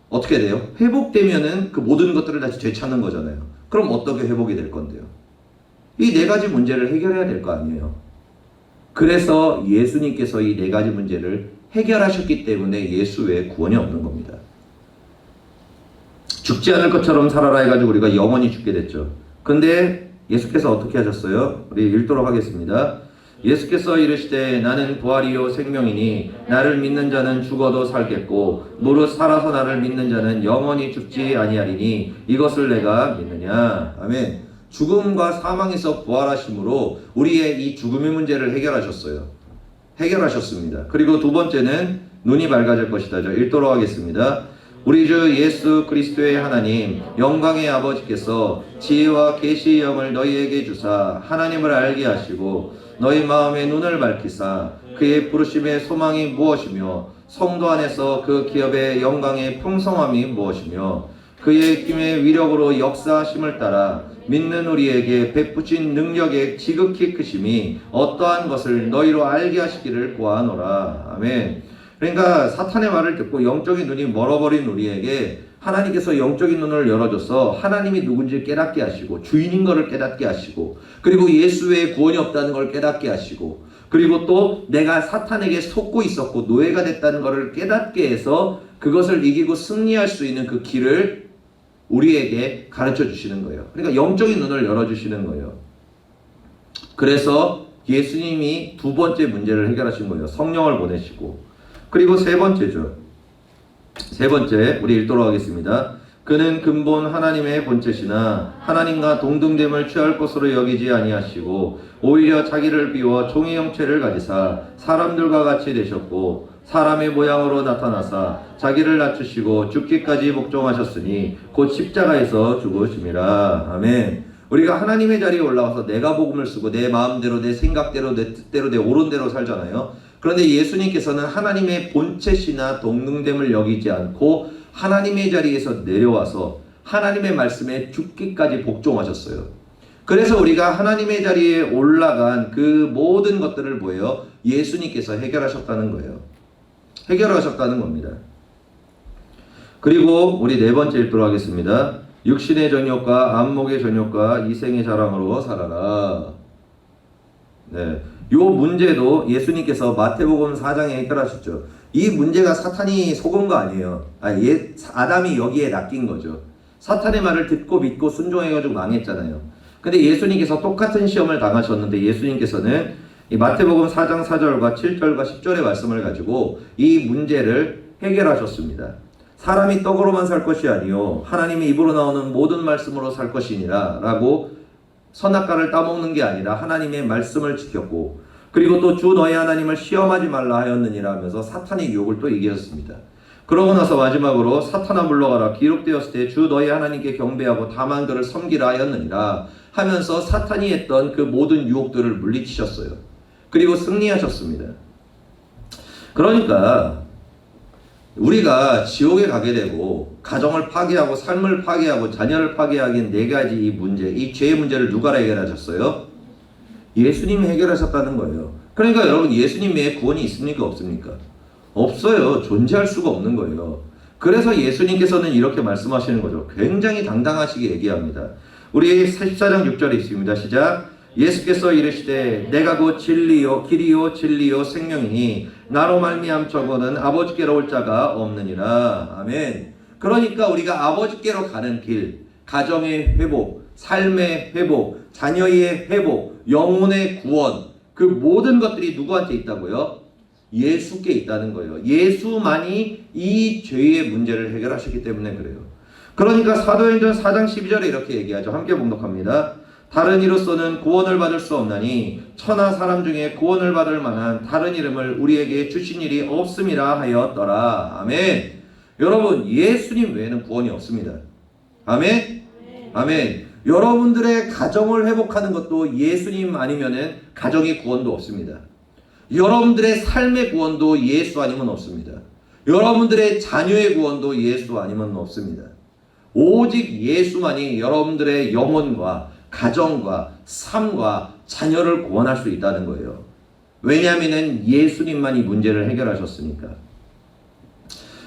어떻게 돼요? 회복되면은 그 모든 것들을 다시 되찾는 거잖아요. 그럼 어떻게 회복이 될 건데요? 이 네 가지 문제를 해결해야 될 거 아니에요. 그래서 예수님께서 이 네 가지 문제를 해결하셨기 때문에 예수 외에 구원이 없는 겁니다. 죽지 않을 것처럼 살아라 해가지고 우리가 영원히 죽게 됐죠. 근데 예수께서 어떻게 하셨어요? 우리 읽도록 하겠습니다. 예수께서 이르시되 나는 부활이요 생명이니 나를 믿는 자는 죽어도 살겠고 무릇 살아서 나를 믿는 자는 영원히 죽지 아니하리니 이것을 내가 믿느냐. 아멘. 죽음과 사망에서 부활하심으로 우리의 이 죽음의 문제를 해결하셨어요. 해결하셨습니다. 그리고 두 번째는 눈이 밝아질 것이다. 저 읽도록 하겠습니다. 우리 주 예수 그리스도의 하나님 영광의 아버지께서 지혜와 계시의 영을 너희에게 주사 하나님을 알게 하시고 너희 마음의 눈을 밝히사 그의 부르심의 소망이 무엇이며 성도 안에서 그 기업의 영광의 풍성함이 무엇이며 그의 힘의 위력으로 역사하심을 따라 믿는 우리에게 베푸신 능력의 지극히 크심이 어떠한 것을 너희로 알게 하시기를 구하노라. 아멘. 그러니까 사탄의 말을 듣고 영적인 눈이 멀어버린 우리에게 하나님께서 영적인 눈을 열어줘서 하나님이 누군지 깨닫게 하시고 주인인 것을 깨닫게 하시고 그리고 예수 외에 구원이 없다는 걸 깨닫게 하시고 그리고 또 내가 사탄에게 속고 있었고 노예가 됐다는 것을 깨닫게 해서 그것을 이기고 승리할 수 있는 그 길을 우리에게 가르쳐 주시는 거예요. 그러니까 영적인 눈을 열어주시는 거예요. 그래서 예수님이 두 번째 문제를 해결하신 거예요. 성령을 보내시고 그리고 세 번째죠. 세 번째 우리 읽도록 하겠습니다. 그는 근본 하나님의 본체시나 하나님과 동등됨을 취할 것으로 여기지 아니하시고 오히려 자기를 비워 종의 형체를 가지사 사람들과 같이 되셨고 사람의 모양으로 나타나사 자기를 낮추시고 죽기까지 복종하셨으니 곧 십자가에서 죽으심이라. 아멘. 우리가 하나님의 자리에 올라와서 내가 복음을 쓰고 내 마음대로 내 생각대로 내 뜻대로 내 옳은대로 살잖아요. 그런데 예수님께서는 하나님의 본체시나 동등됨을 여기지 않고 하나님의 자리에서 내려와서 하나님의 말씀에 죽기까지 복종하셨어요. 그래서 우리가 하나님의 자리에 올라간 그 모든 것들을 뭐예요? 예수님께서 해결하셨다는 거예요. 해결하셨다는 겁니다. 그리고 우리 네 번째 읽도록 하겠습니다. 육신의 정욕과 안목의 정욕과 이생의 자랑으로 살아라. 네. 요 문제도 예수님께서 마태복음 4장에 해결하셨죠. 이 문제가 사탄이 속은 거 아니에요. 아담이 여기에 낚인 거죠. 사탄의 말을 듣고 믿고 순종해가지고 망했잖아요. 근데 예수님께서 똑같은 시험을 당하셨는데 예수님께서는 이 마태복음 4장 4절과 7절과 10절의 말씀을 가지고 이 문제를 해결하셨습니다. 사람이 떡으로만 살 것이 아니요 하나님의 입으로 나오는 모든 말씀으로 살 것이니라 라고 선악과를 따먹는 게 아니라 하나님의 말씀을 지켰고 그리고 또 주 너희 하나님을 시험하지 말라 하였느니라 하면서 사탄의 유혹을 또 이기셨습니다. 그러고 나서 마지막으로 사탄아 물러가라 기록되었을 때 주 너희 하나님께 경배하고 다만 그를 섬기라 하였느니라 하면서 사탄이 했던 그 모든 유혹들을 물리치셨어요. 그리고 승리하셨습니다. 그러니까 우리가 지옥에 가게 되고 가정을 파괴하고 삶을 파괴하고 자녀를 파괴하기엔 네 가지 이 문제, 이 죄의 문제를 누가 해결하셨어요? 예수님이 해결하셨다는 거예요. 그러니까 여러분 예수님 외에 구원이 있습니까? 없습니까? 없어요. 존재할 수가 없는 거예요. 그래서 예수님께서는 이렇게 말씀하시는 거죠. 굉장히 당당하시게 얘기합니다. 우리 14장 6절에 있습니다. 시작. 예수께서 이르시되 내가 곧 진리요 길이요 진리요 생명이니 나로 말미암고는 아버지께로 올 자가 없느니라. 아멘. 그러니까 우리가 아버지께로 가는 길, 가정의 회복, 삶의 회복, 자녀의 회복, 영혼의 구원, 그 모든 것들이 누구한테 있다고요? 예수께 있다는 거예요. 예수만이 이 죄의 문제를 해결하셨기 때문에 그래요. 그러니까 사도행전 4장 12절에 이렇게 얘기하죠. 함께 봉독합니다. 다른 이로서는 구원을 받을 수 없나니 천하 사람 중에 구원을 받을 만한 다른 이름을 우리에게 주신 일이 없음이라 하였더라. 아멘. 여러분 예수님 외에는 구원이 없습니다. 아멘. 아멘. 여러분들의 가정을 회복하는 것도 예수님 아니면은 가정의 구원도 없습니다. 여러분들의 삶의 구원도 예수 아니면 없습니다. 여러분들의 자녀의 구원도 예수 아니면 없습니다. 오직 예수만이 여러분들의 영혼과 가정과 삶과 자녀를 구원할 수 있다는 거예요. 왜냐하면 예수님만이 문제를 해결하셨으니까.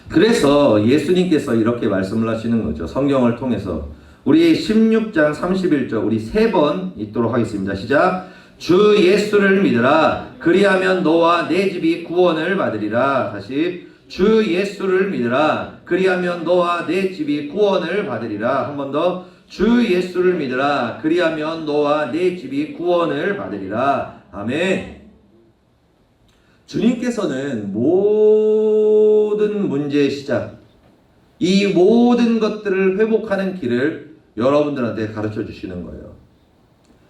그래서 예수님께서 이렇게 말씀을 하시는 거죠. 성경을 통해서. 우리 16장 31절 우리 3번 읽도록 하겠습니다. 시작. 주 예수를 믿으라. 그리하면 너와 내 집이 구원을 받으리라. 다시. 주 예수를 믿으라. 그리하면 너와 내 집이 구원을 받으리라. 한 번 더. 주 예수를 믿으라. 그리하면 너와 내 집이 구원을 받으리라. 아멘. 주님께서는 모든 문제의 시작, 이 모든 것들을 회복하는 길을 여러분들한테 가르쳐 주시는 거예요.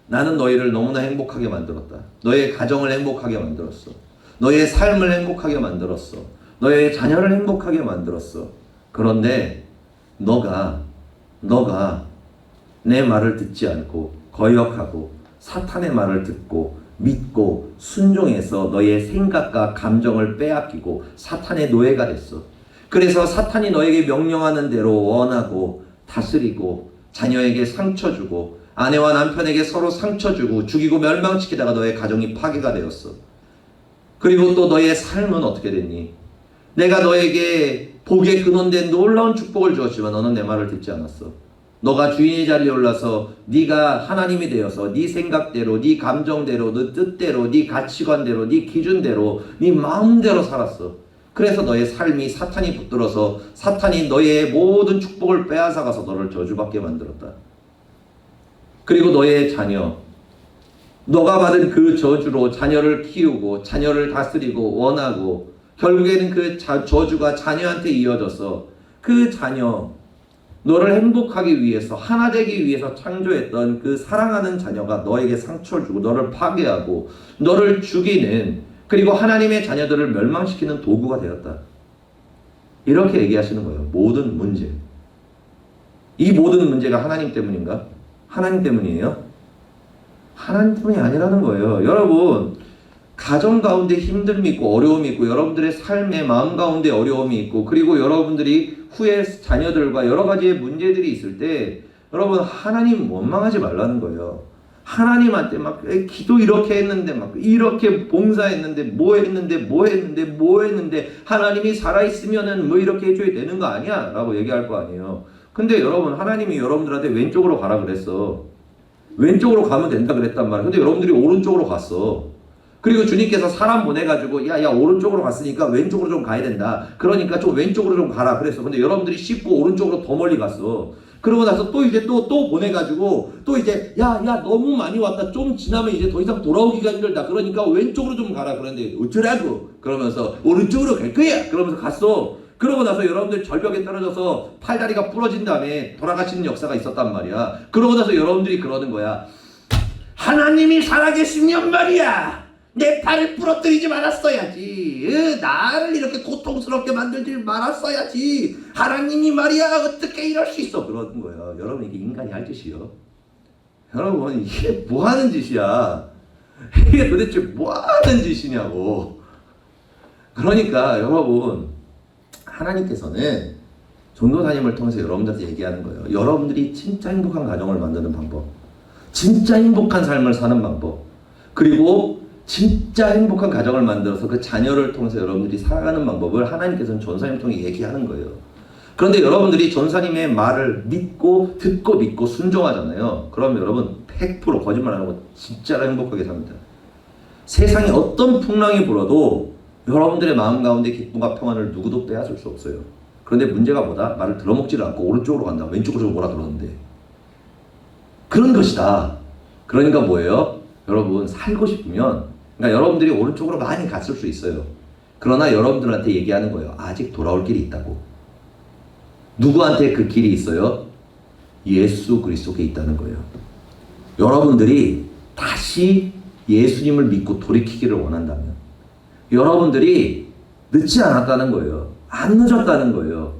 나는 너희를 너무나 행복하게 만들었다. 너의 가정을 행복하게 만들었어. 너의 삶을 행복하게 만들었어. 너의 자녀를 행복하게 만들었어. 그런데 너가 내 말을 듣지 않고 거역하고 사탄의 말을 듣고 믿고 순종해서 너의 생각과 감정을 빼앗기고 사탄의 노예가 됐어. 그래서 사탄이 너에게 명령하는 대로 원하고 다스리고 자녀에게 상처 주고 아내와 남편에게 서로 상처 주고 죽이고 멸망시키다가 너의 가정이 파괴가 되었어. 그리고 또 너의 삶은 어떻게 됐니? 내가 너에게 복의 근원된 놀라운 축복을 주었지만 너는 내 말을 듣지 않았어. 너가 주인의 자리에 올라서 네가 하나님이 되어서 네 생각대로, 네 감정대로, 네 뜻대로, 네 가치관대로, 네 기준대로, 네 마음대로 살았어. 그래서 너의 삶이 사탄이 붙들어서 사탄이 너의 모든 축복을 빼앗아가서 너를 저주받게 만들었다. 그리고 너의 자녀, 너가 받은 그 저주로 자녀를 키우고 자녀를 다스리고 원하고 결국에는 그 저주가 자녀한테 이어져서 그 자녀, 너를 행복하기 위해서 하나 되기 위해서 창조했던 그 사랑하는 자녀가 너에게 상처를 주고 너를 파괴하고 너를 죽이는, 그리고 하나님의 자녀들을 멸망시키는 도구가 되었다. 이렇게 얘기하시는 거예요. 모든 문제. 이 모든 문제가 하나님 때문인가? 하나님 때문이에요? 하나님 때문이 아니라는 거예요. 여러분, 가정 가운데 힘듦이 있고 어려움이 있고 여러분들의 삶의 마음 가운데 어려움이 있고 그리고 여러분들이 후에 자녀들과 여러 가지의 문제들이 있을 때 여러분 하나님 원망하지 말라는 거예요. 하나님한테 막 기도 이렇게 했는데 막 이렇게 봉사했는데 뭐 했는데 하나님이 살아있으면은 뭐 이렇게 해줘야 되는 거 아니야? 라고 얘기할 거 아니에요. 근데 여러분 하나님이 여러분들한테 왼쪽으로 가라 그랬어. 왼쪽으로 가면 된다 그랬단 말이야. 근데 여러분들이 오른쪽으로 갔어. 그리고 주님께서 사람 보내가지고 야 오른쪽으로 갔으니까 왼쪽으로 좀 가야 된다. 그러니까 좀 왼쪽으로 좀 가라 그랬어. 근데 여러분들이 씹고 오른쪽으로 더 멀리 갔어. 그러고 나서 또 이제 또 보내가지고 또 이제 야 너무 많이 왔다. 좀 지나면 이제 더 이상 돌아오기가 힘들다. 그러니까 왼쪽으로 좀 가라. 그런데 어쩌라고? 그러면서 오른쪽으로 갈 거야. 그러면서 갔어. 그러고 나서 여러분들 절벽에 떨어져서 팔다리가 부러진 다음에 돌아가시는 역사가 있었단 말이야. 그러고 나서 여러분들이 그러는 거야. 하나님이 살아계시면 말이야. 내 팔을 부러뜨리지 말았어야지. 나를 이렇게 고통스럽게 만들지 말았어야지. 하나님이 말이야 어떻게 이럴 수 있어. 그러는 거예요. 여러분 이게 인간이 할 짓이요. 여러분 이게 뭐 하는 짓이야. 이게 도대체 뭐 하는 짓이냐고. 그러니까 여러분 하나님께서는 전도사님을 통해서 여러분들한테 얘기하는 거예요. 여러분들이 진짜 행복한 가정을 만드는 방법, 진짜 행복한 삶을 사는 방법, 그리고 진짜 행복한 가정을 만들어서 그 자녀를 통해서 여러분들이 살아가는 방법을 하나님께서는 전사님 통해 얘기하는 거예요. 그런데 여러분들이 전사님의 말을 듣고 믿고 순종하잖아요. 그럼 여러분 100% 거짓말 안 하고 진짜로 행복하게 삽니다. 세상에 어떤 풍랑이 불어도 여러분들의 마음 가운데 기쁨과 평안을 누구도 빼앗을 수 없어요. 그런데 문제가 뭐다? 말을 들어먹지를 않고 오른쪽으로 간다. 왼쪽으로 뭐라 그러는데. 그런 것이다. 그러니까 뭐예요? 여러분 살고 싶으면 그러니까 여러분들이 오른쪽으로 많이 갔을 수 있어요. 그러나 여러분들한테 얘기하는 거예요. 아직 돌아올 길이 있다고. 누구한테 그 길이 있어요? 예수 그리스도께 있다는 거예요. 여러분들이 다시 예수님을 믿고 돌이키기를 원한다면 여러분들이 늦지 않았다는 거예요. 안 늦었다는 거예요.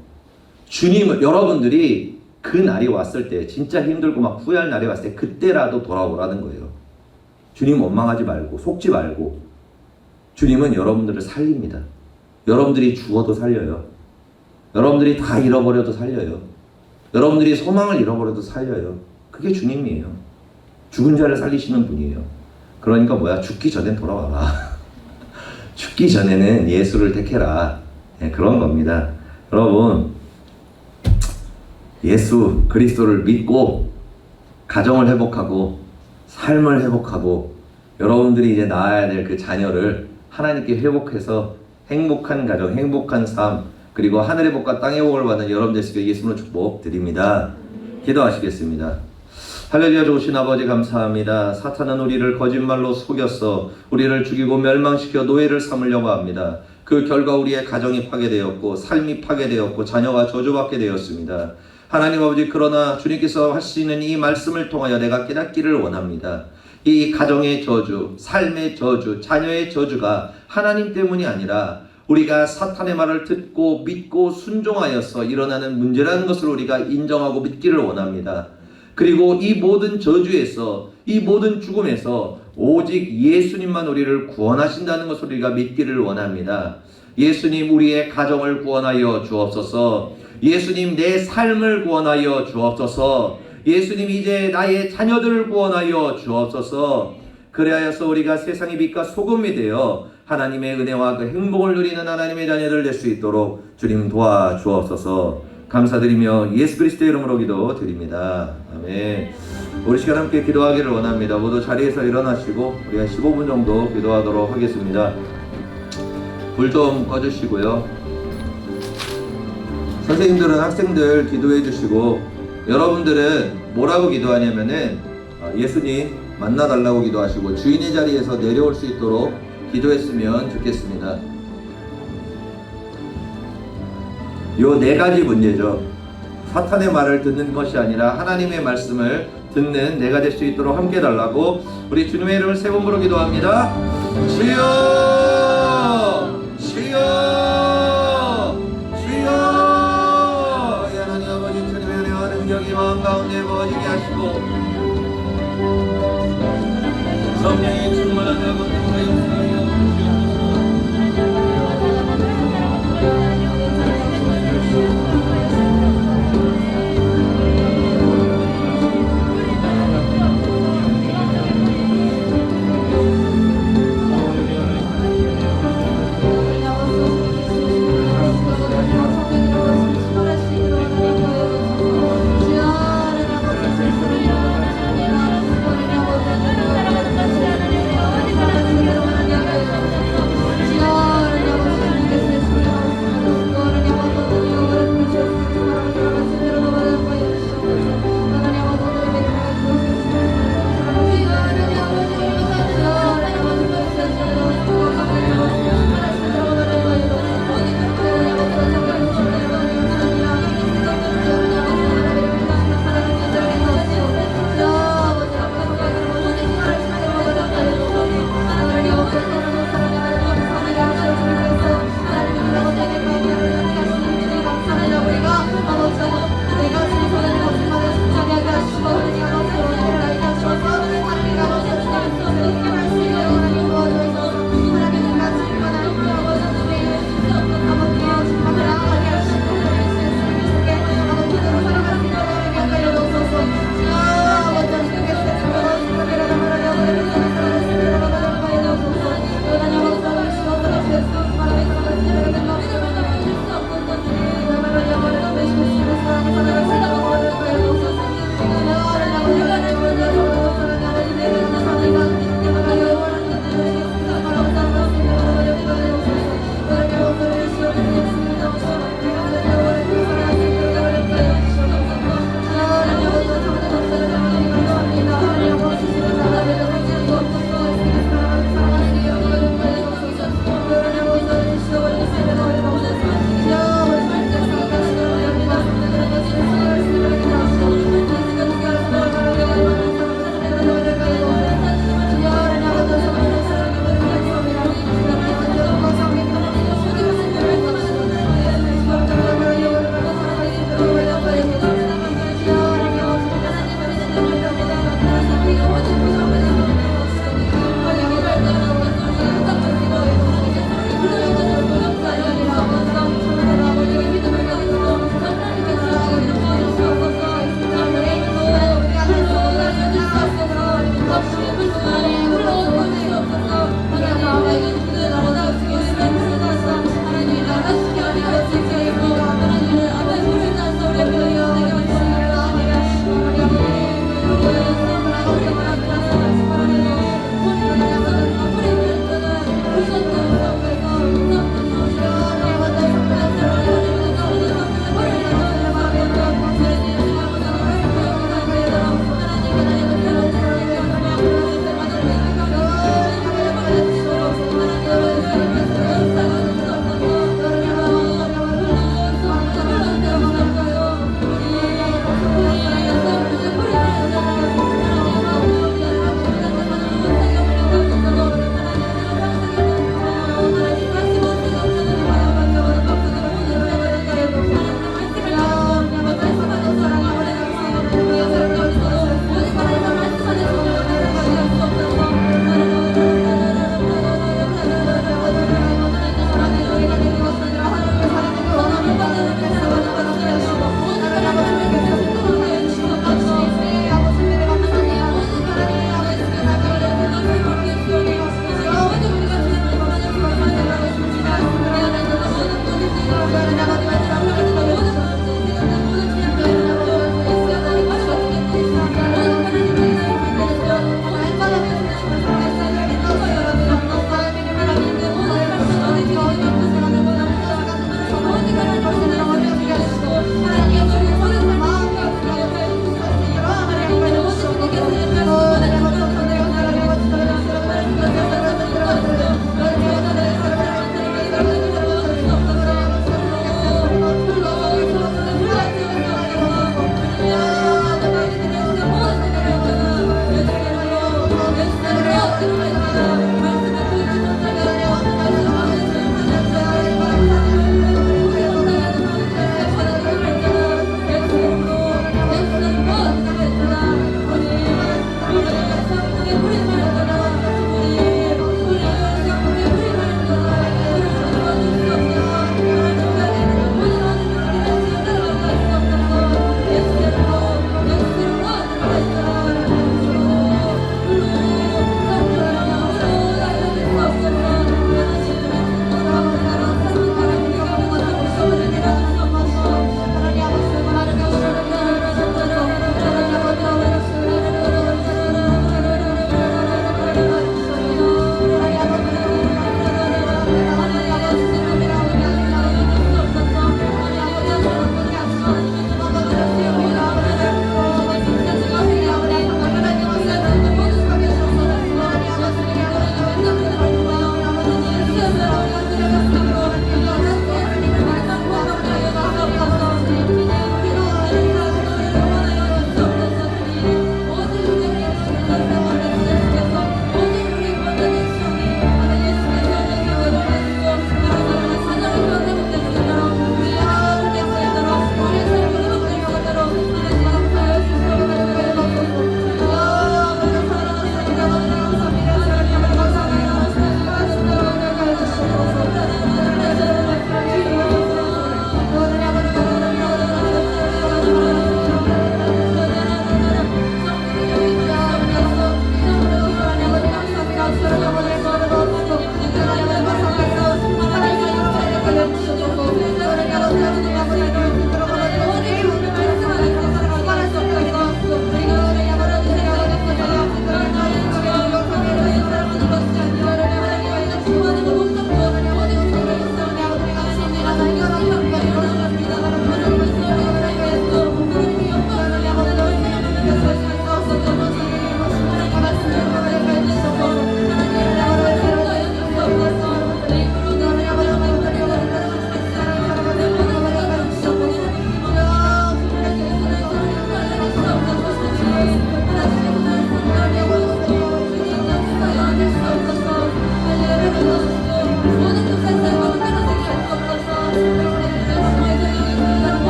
주님을 여러분들이 그 날이 왔을 때 진짜 힘들고 막 후회할 날이 왔을 때 그때라도 돌아오라는 거예요. 주님 원망하지 말고 속지 말고 주님은 여러분들을 살립니다. 여러분들이 죽어도 살려요. 여러분들이 다 잃어버려도 살려요. 여러분들이 소망을 잃어버려도 살려요. 그게 주님이에요. 죽은 자를 살리시는 분이에요. 그러니까 뭐야? 죽기 전엔 돌아와라. 죽기 전에는 예수를 택해라. 네, 그런 겁니다. 여러분 예수 그리스도를 믿고 가정을 회복하고 삶을 회복하고 여러분들이 이제 낳아야 될 그 자녀를 하나님께 회복해서 행복한 가정, 행복한 삶, 그리고 하늘의 복과 땅의 복을 받는 여러분 되시길 예수님으로 축복 드립니다. 기도하시겠습니다. 할렐루야. 좋으신 아버지 감사합니다. 사탄은 우리를 거짓말로 속였어 우리를 죽이고 멸망시켜 노예를 삼으려고 합니다. 그 결과 우리의 가정이 파괴되었고 삶이 파괴되었고 자녀가 저주받게 되었습니다. 하나님 아버지, 그러나 주님께서 하시는 이 말씀을 통하여 내가 깨닫기를 원합니다. 이 가정의 저주, 삶의 저주, 자녀의 저주가 하나님 때문이 아니라 우리가 사탄의 말을 듣고 믿고 순종하여서 일어나는 문제라는 것을 우리가 인정하고 믿기를 원합니다. 그리고 이 모든 저주에서, 이 모든 죽음에서 오직 예수님만 우리를 구원하신다는 것을 우리가 믿기를 원합니다. 예수님 우리의 가정을 구원하여 주옵소서. 예수님 내 삶을 구원하여 주옵소서. 예수님 이제 나의 자녀들을 구원하여 주옵소서. 그리하여서 우리가 세상의 빛과 소금이 되어 하나님의 은혜와 그 행복을 누리는 하나님의 자녀들 될 수 있도록 주님 도와주옵소서. 감사드리며 예수 그리스도의 이름으로 기도드립니다. 아멘. 우리 시간 함께 기도하기를 원합니다. 모두 자리에서 일어나시고 우리가 15분 정도 기도하도록 하겠습니다. 불 좀 꺼주시고요. 선생님들은 학생들 기도해 주시고, 여러분들은 뭐라고 기도하냐면은 예수님 만나달라고 기도하시고 주인의 자리에서 내려올 수 있도록 기도했으면 좋겠습니다. 요 네 가지 문제죠. 사탄의 말을 듣는 것이 아니라 하나님의 말씀을 듣는 내가 될 수 있도록 함께 달라고 우리 주님의 이름을 세 번 부르 기도합니다. 주여, 주여, 주여. 하나님 아버지 주님의 은혜와 능력이 마음 가운데 부어지게 하시고 성령이 충만한 가운데 역사하여 주여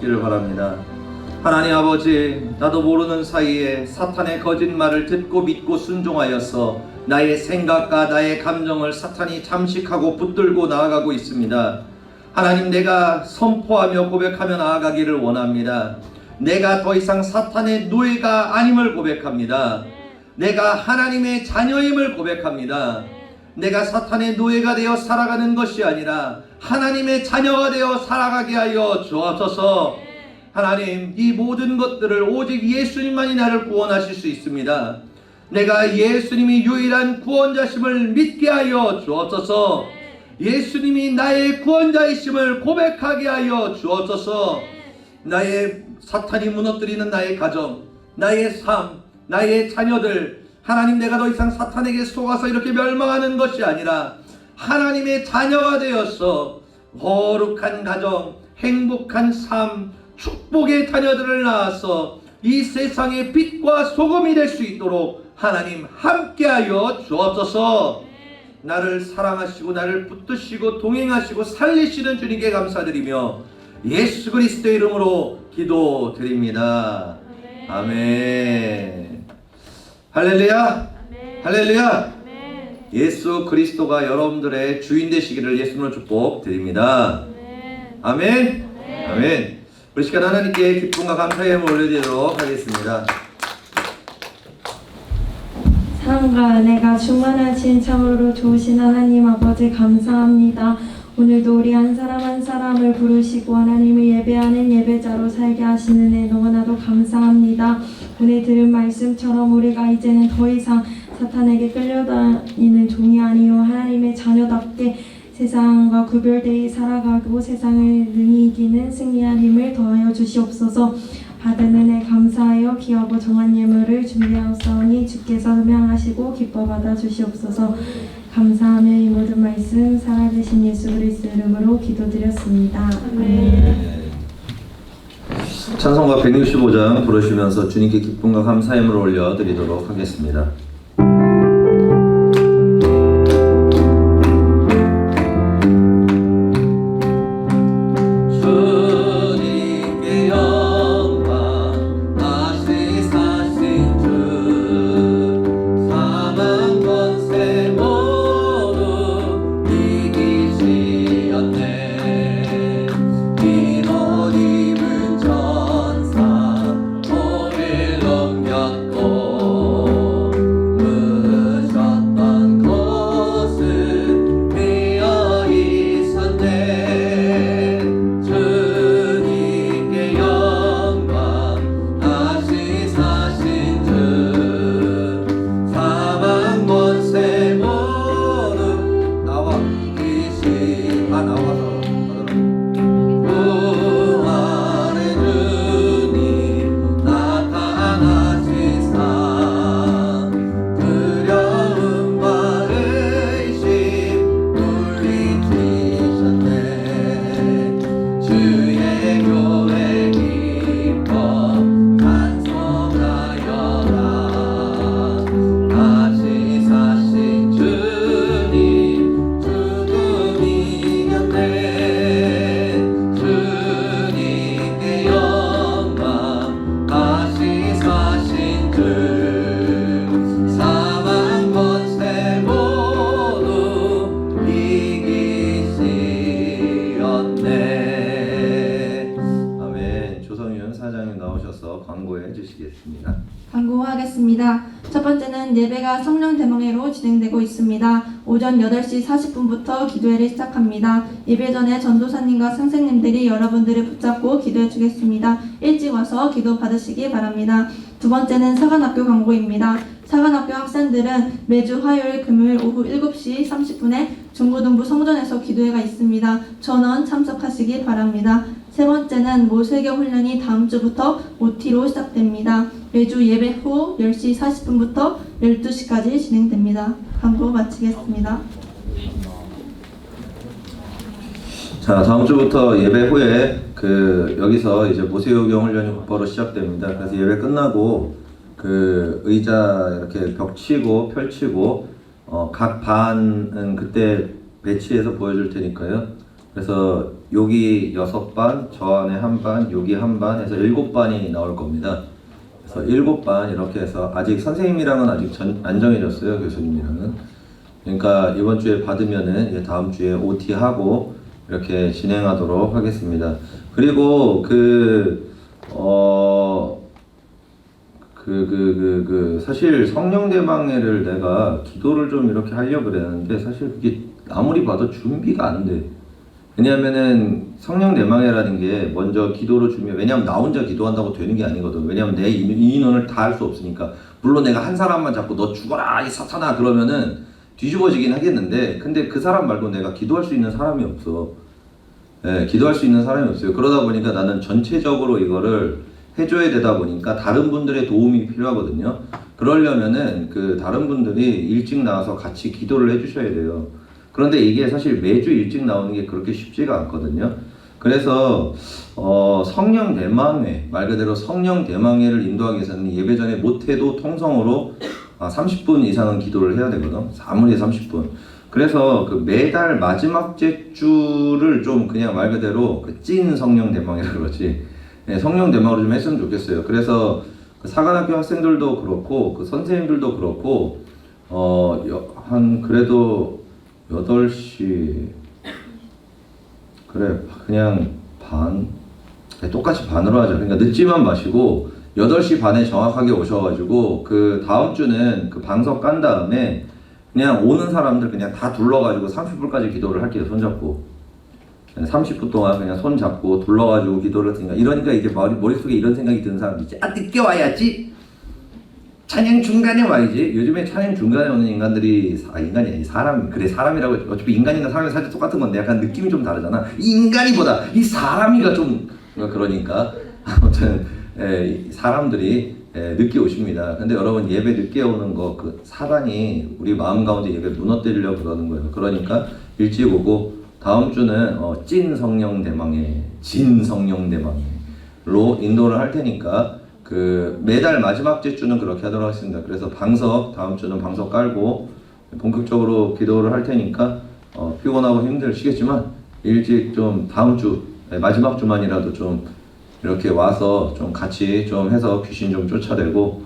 주시기를 바랍니다. 하나님 아버지, 나도 모르는 사이에 사탄의 거짓말을 듣고 믿고 순종하여서 나의 생각과 나의 감정을 사탄이 잠식하고 붙들고 나아가고 있습니다. 하나님, 내가 선포하며 고백하며 나아가기를 원합니다. 내가 더 이상 사탄의 노예가 아님을 고백합니다. 내가 하나님의 자녀임을 고백합니다. 내가 사탄의 노예가 되어 살아가는 것이 아니라 하나님의 자녀가 되어 살아가게 하여 주옵소서. 하나님, 이 모든 것들을 오직 예수님만이 나를 구원하실 수 있습니다. 내가 예수님이 유일한 구원자심을 믿게 하여 주옵소서. 예수님이 나의 구원자이심을 고백하게 하여 주옵소서. 나의 사탄이 무너뜨리는 나의 가정, 나의 삶, 나의 자녀들, 하나님, 내가 더 이상 사탄에게 속아서 이렇게 멸망하는 것이 아니라 하나님의 자녀가 되어서 거룩한 가정, 행복한 삶, 축복의 자녀들을 낳아서 이 세상의 빛과 소금이 될 수 있도록 하나님 함께하여 주옵소서. 나를 사랑하시고 나를 붙드시고 동행하시고 살리시는 주님께 감사드리며 예수 그리스도의 이름으로 기도드립니다. 아멘. 할렐루야. 할렐루야. 예수 그리스도가 여러분들의 주인 되시기를 예수님으로 축복드립니다. 아멘. 아멘. 우리 시간 하나님께 기쁨과 감사의 힘을 올려드리도록 하겠습니다. 사랑과 은혜가 충만하신 참으로 좋으신 하나님 아버지 감사합니다. 오늘도 우리 한 사람 한 사람을 부르시고 하나님을 예배하는 예배자로 살게 하시는 애 너무나도 감사합니다. 오늘 들은 말씀처럼 우리가 이제는 더 이상 사탄에게 끌려다니는 종이 아니요 하나님의 자녀답게 세상과 구별되이 살아가고 세상을 능히 이기는 승리한 힘을 더하여 주시옵소서. 받은 은혜 감사하여 기하고 정한 예물을 준비하옵사오니 주께서 흠양하시고 기뻐 받아 주시옵소서. 감사하며 이 모든 말씀 살아계신 예수 그리스도 이름으로 기도드렸습니다. 아멘. 찬송가 165장 부르시면서 주님께 기쁨과 감사의 힘을 올려드리도록 하겠습니다. 광고하겠습니다. 첫 번째는 예배가 성령 대명회로 진행되고 있습니다. 오전 8시 40분부터 기도회를 시작합니다. 예배 전에 전도사님과 선생님들이 여러분들을 붙잡고 기도해 주겠습니다. 일찍 와서 기도 받으시기 바랍니다. 두 번째는 사관학교 광고입니다. 사관학교 학생들은 매주 화요일 금요일 오후 7시 30분에 중고등부 성전에서 기도회가 있습니다. 전원 참석하시기 바랍니다. 세 번째는 모세교 훈련이 다음 주부터 OT로 시작됩니다. 매주 예배 후 10시 40분부터 12시까지 진행됩니다. 광고 마치겠습니다. 자, 다음 주부터 예배 후에 여기서 이제 모세오경 훈련이 곧바로 시작됩니다. 그래서 예배 끝나고 의자 이렇게 벽치고 펼치고 각 반은 그때 배치해서 보여줄 테니까요. 그래서 여기 6반, 저 안에 한 반, 여기 한 반 해서 7반이 나올 겁니다. 그래서 7반 이렇게 해서 아직 선생님이랑은 아직 안 정해졌어요. 교수님이랑은. 그러니까 이번 주에 받으면은 이제 다음 주에 OT 하고 이렇게 진행하도록 하겠습니다. 그리고 사실 성령대방회를 내가 기도를 좀 이렇게 하려고 그랬는데 사실 그게 아무리 봐도 준비가 안 돼. 왜냐면은 성령대방회라는 게 먼저 기도로 왜냐면 나 혼자 기도한다고 되는 게 아니거든. 왜냐면 내 이 인원을 다 할 수 없으니까. 물론 내가 한 사람만 잡고 너 죽어라 이 사탄아 그러면은 뒤집어지긴 하겠는데, 근데 그 사람 말고 내가 기도할 수 있는 사람이 없어. 예, 기도할 수 있는 사람이 없어요. 그러다 보니까 나는 전체적으로 이거를 해줘야 되다 보니까 다른 분들의 도움이 필요하거든요. 그러려면은 다른 분들이 일찍 나와서 같이 기도를 해주셔야 돼요. 그런데 이게 사실 매주 일찍 나오는 게 그렇게 쉽지가 않거든요. 그래서 성령 대망회, 말 그대로 성령 대망회를 인도하기 위해서는 예배 전에 못해도 통성으로 30분 이상은 기도를 해야 되거든. 아무리 30분. 그래서 매달 마지막 주를 좀 그냥 말 그대로 찐 성령 대망이라 그러지. 네, 성령 대망으로 좀 했으면 좋겠어요. 그래서 사관학교 학생들도 그렇고 선생님들도 그렇고 한 그래도 8시 그래 그냥 반 똑같이 반으로 하자. 그러니까 늦지만 마시고 8시 반에 정확하게 오셔가지고 다음 주는 방석 깐 다음에 그냥 오는 사람들 그냥 다 둘러가지고 30분까지 기도를 할게요. 손잡고 30분 동안 그냥 손잡고 둘러가지고 기도를 했으니까 이러니까 이제 머릿속에 이런 생각이 드는 사람이 있지. 늦게 와야지. 찬양 중간에 와야지. 요즘에 찬양 중간에 오는 인간들이 인간이 아니 사람. 그래 사람이라고 어차피 인간이나 사람이 사실 똑같은 건데 약간 느낌이 좀 다르잖아. 이 인간이보다 이 사람이가 좀 그러니까 아무튼 사람들이 늦게 오십니다. 근데 여러분 예배 늦게 오는 거 사단이 우리 마음 가운데 예배 무너뜨리려고 그러는 거예요. 그러니까 일찍 오고 다음 주는 찐 성령 대망회, 진 성령 대망회로 인도를 할 테니까 매달 마지막 주는 그렇게 하도록 하겠습니다. 그래서 다음 주는 방석 깔고 본격적으로 기도를 할 테니까 피곤하고 힘드시겠지만 일찍 좀 다음 주 마지막 주만이라도 좀 이렇게 와서 좀 같이 좀 해서 귀신 좀 쫓아내고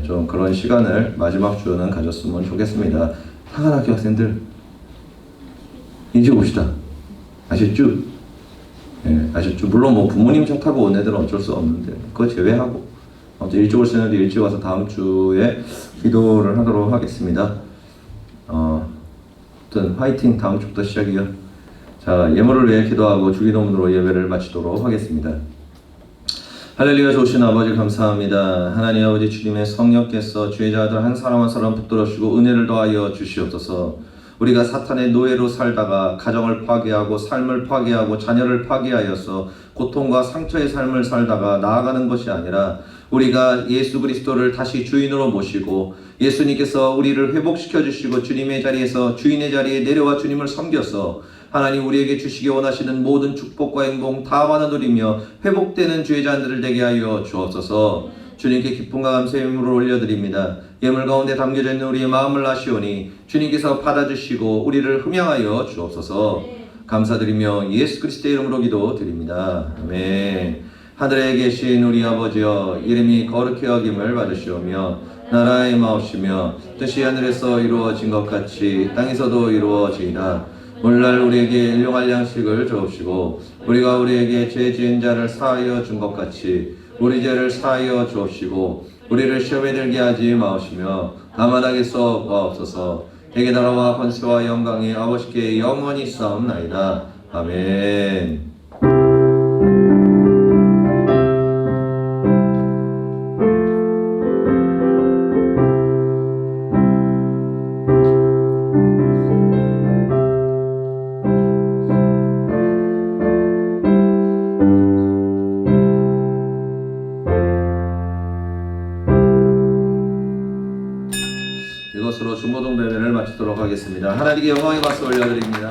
좀 그런 시간을 마지막 주는 가졌으면 좋겠습니다. 사관학교 학생들 이제 옵시다. 아셨죠? 아셨죠? 물론 부모님 차 타고 온 애들은 어쩔 수 없는데 그거 제외하고 아무튼 일찍 올 애들 일찍 와서 다음 주에 기도를 하도록 하겠습니다. 아무튼 화이팅. 다음 주부터 시작이요. 자, 예물을 위해 기도하고 주기도문으로 예배를 마치도록 하겠습니다. 할렐루야. 좋으신 아버지 감사합니다. 하나님 아버지 주님의 성령께서 죄자들 한 사람 한 사람 붙들어주시고 은혜를 더하여 주시옵소서. 우리가 사탄의 노예로 살다가 가정을 파괴하고 삶을 파괴하고 자녀를 파괴하여서 고통과 상처의 삶을 살다가 나아가는 것이 아니라 우리가 예수 그리스도를 다시 주인으로 모시고 예수님께서 우리를 회복시켜 주시고 주님의 자리에서 주인의 자리에 내려와 주님을 섬겨서 하나님 우리에게 주시기 원하시는 모든 축복과 행복 다 받아 누리며 회복되는 죄자들을 되게 하여 주옵소서. 주님께 기쁨과 감사의 예물을 올려드립니다. 예물 가운데 담겨져 있는 우리의 마음을 아시오니 주님께서 받아주시고 우리를 흠양하여 주옵소서. 감사드리며 예수 그리스도의 이름으로 기도드립니다. 아멘. 하늘에 계신 우리 아버지여, 이름이 거룩히 여김을 받으시오며 나라의 마옵시며 뜻이 하늘에서 이루어진 것 같이 땅에서도 이루어지이다. 오늘날 우리에게 일용할 양식을 주옵시고 우리가 우리에게 죄 지은 자를 사하여 준 것 같이 우리 죄를 사하여 주옵시고 우리를 시험에 들게 하지 마옵시며 다만 하게서 구하옵소서. 대개 나라와 권세와 영광이 아버지께 영원히 싸움나이다. 아멘. 이것으로 중고동 배배를 마치도록 하겠습니다. 하나님께 영광의 박수 올려드립니다.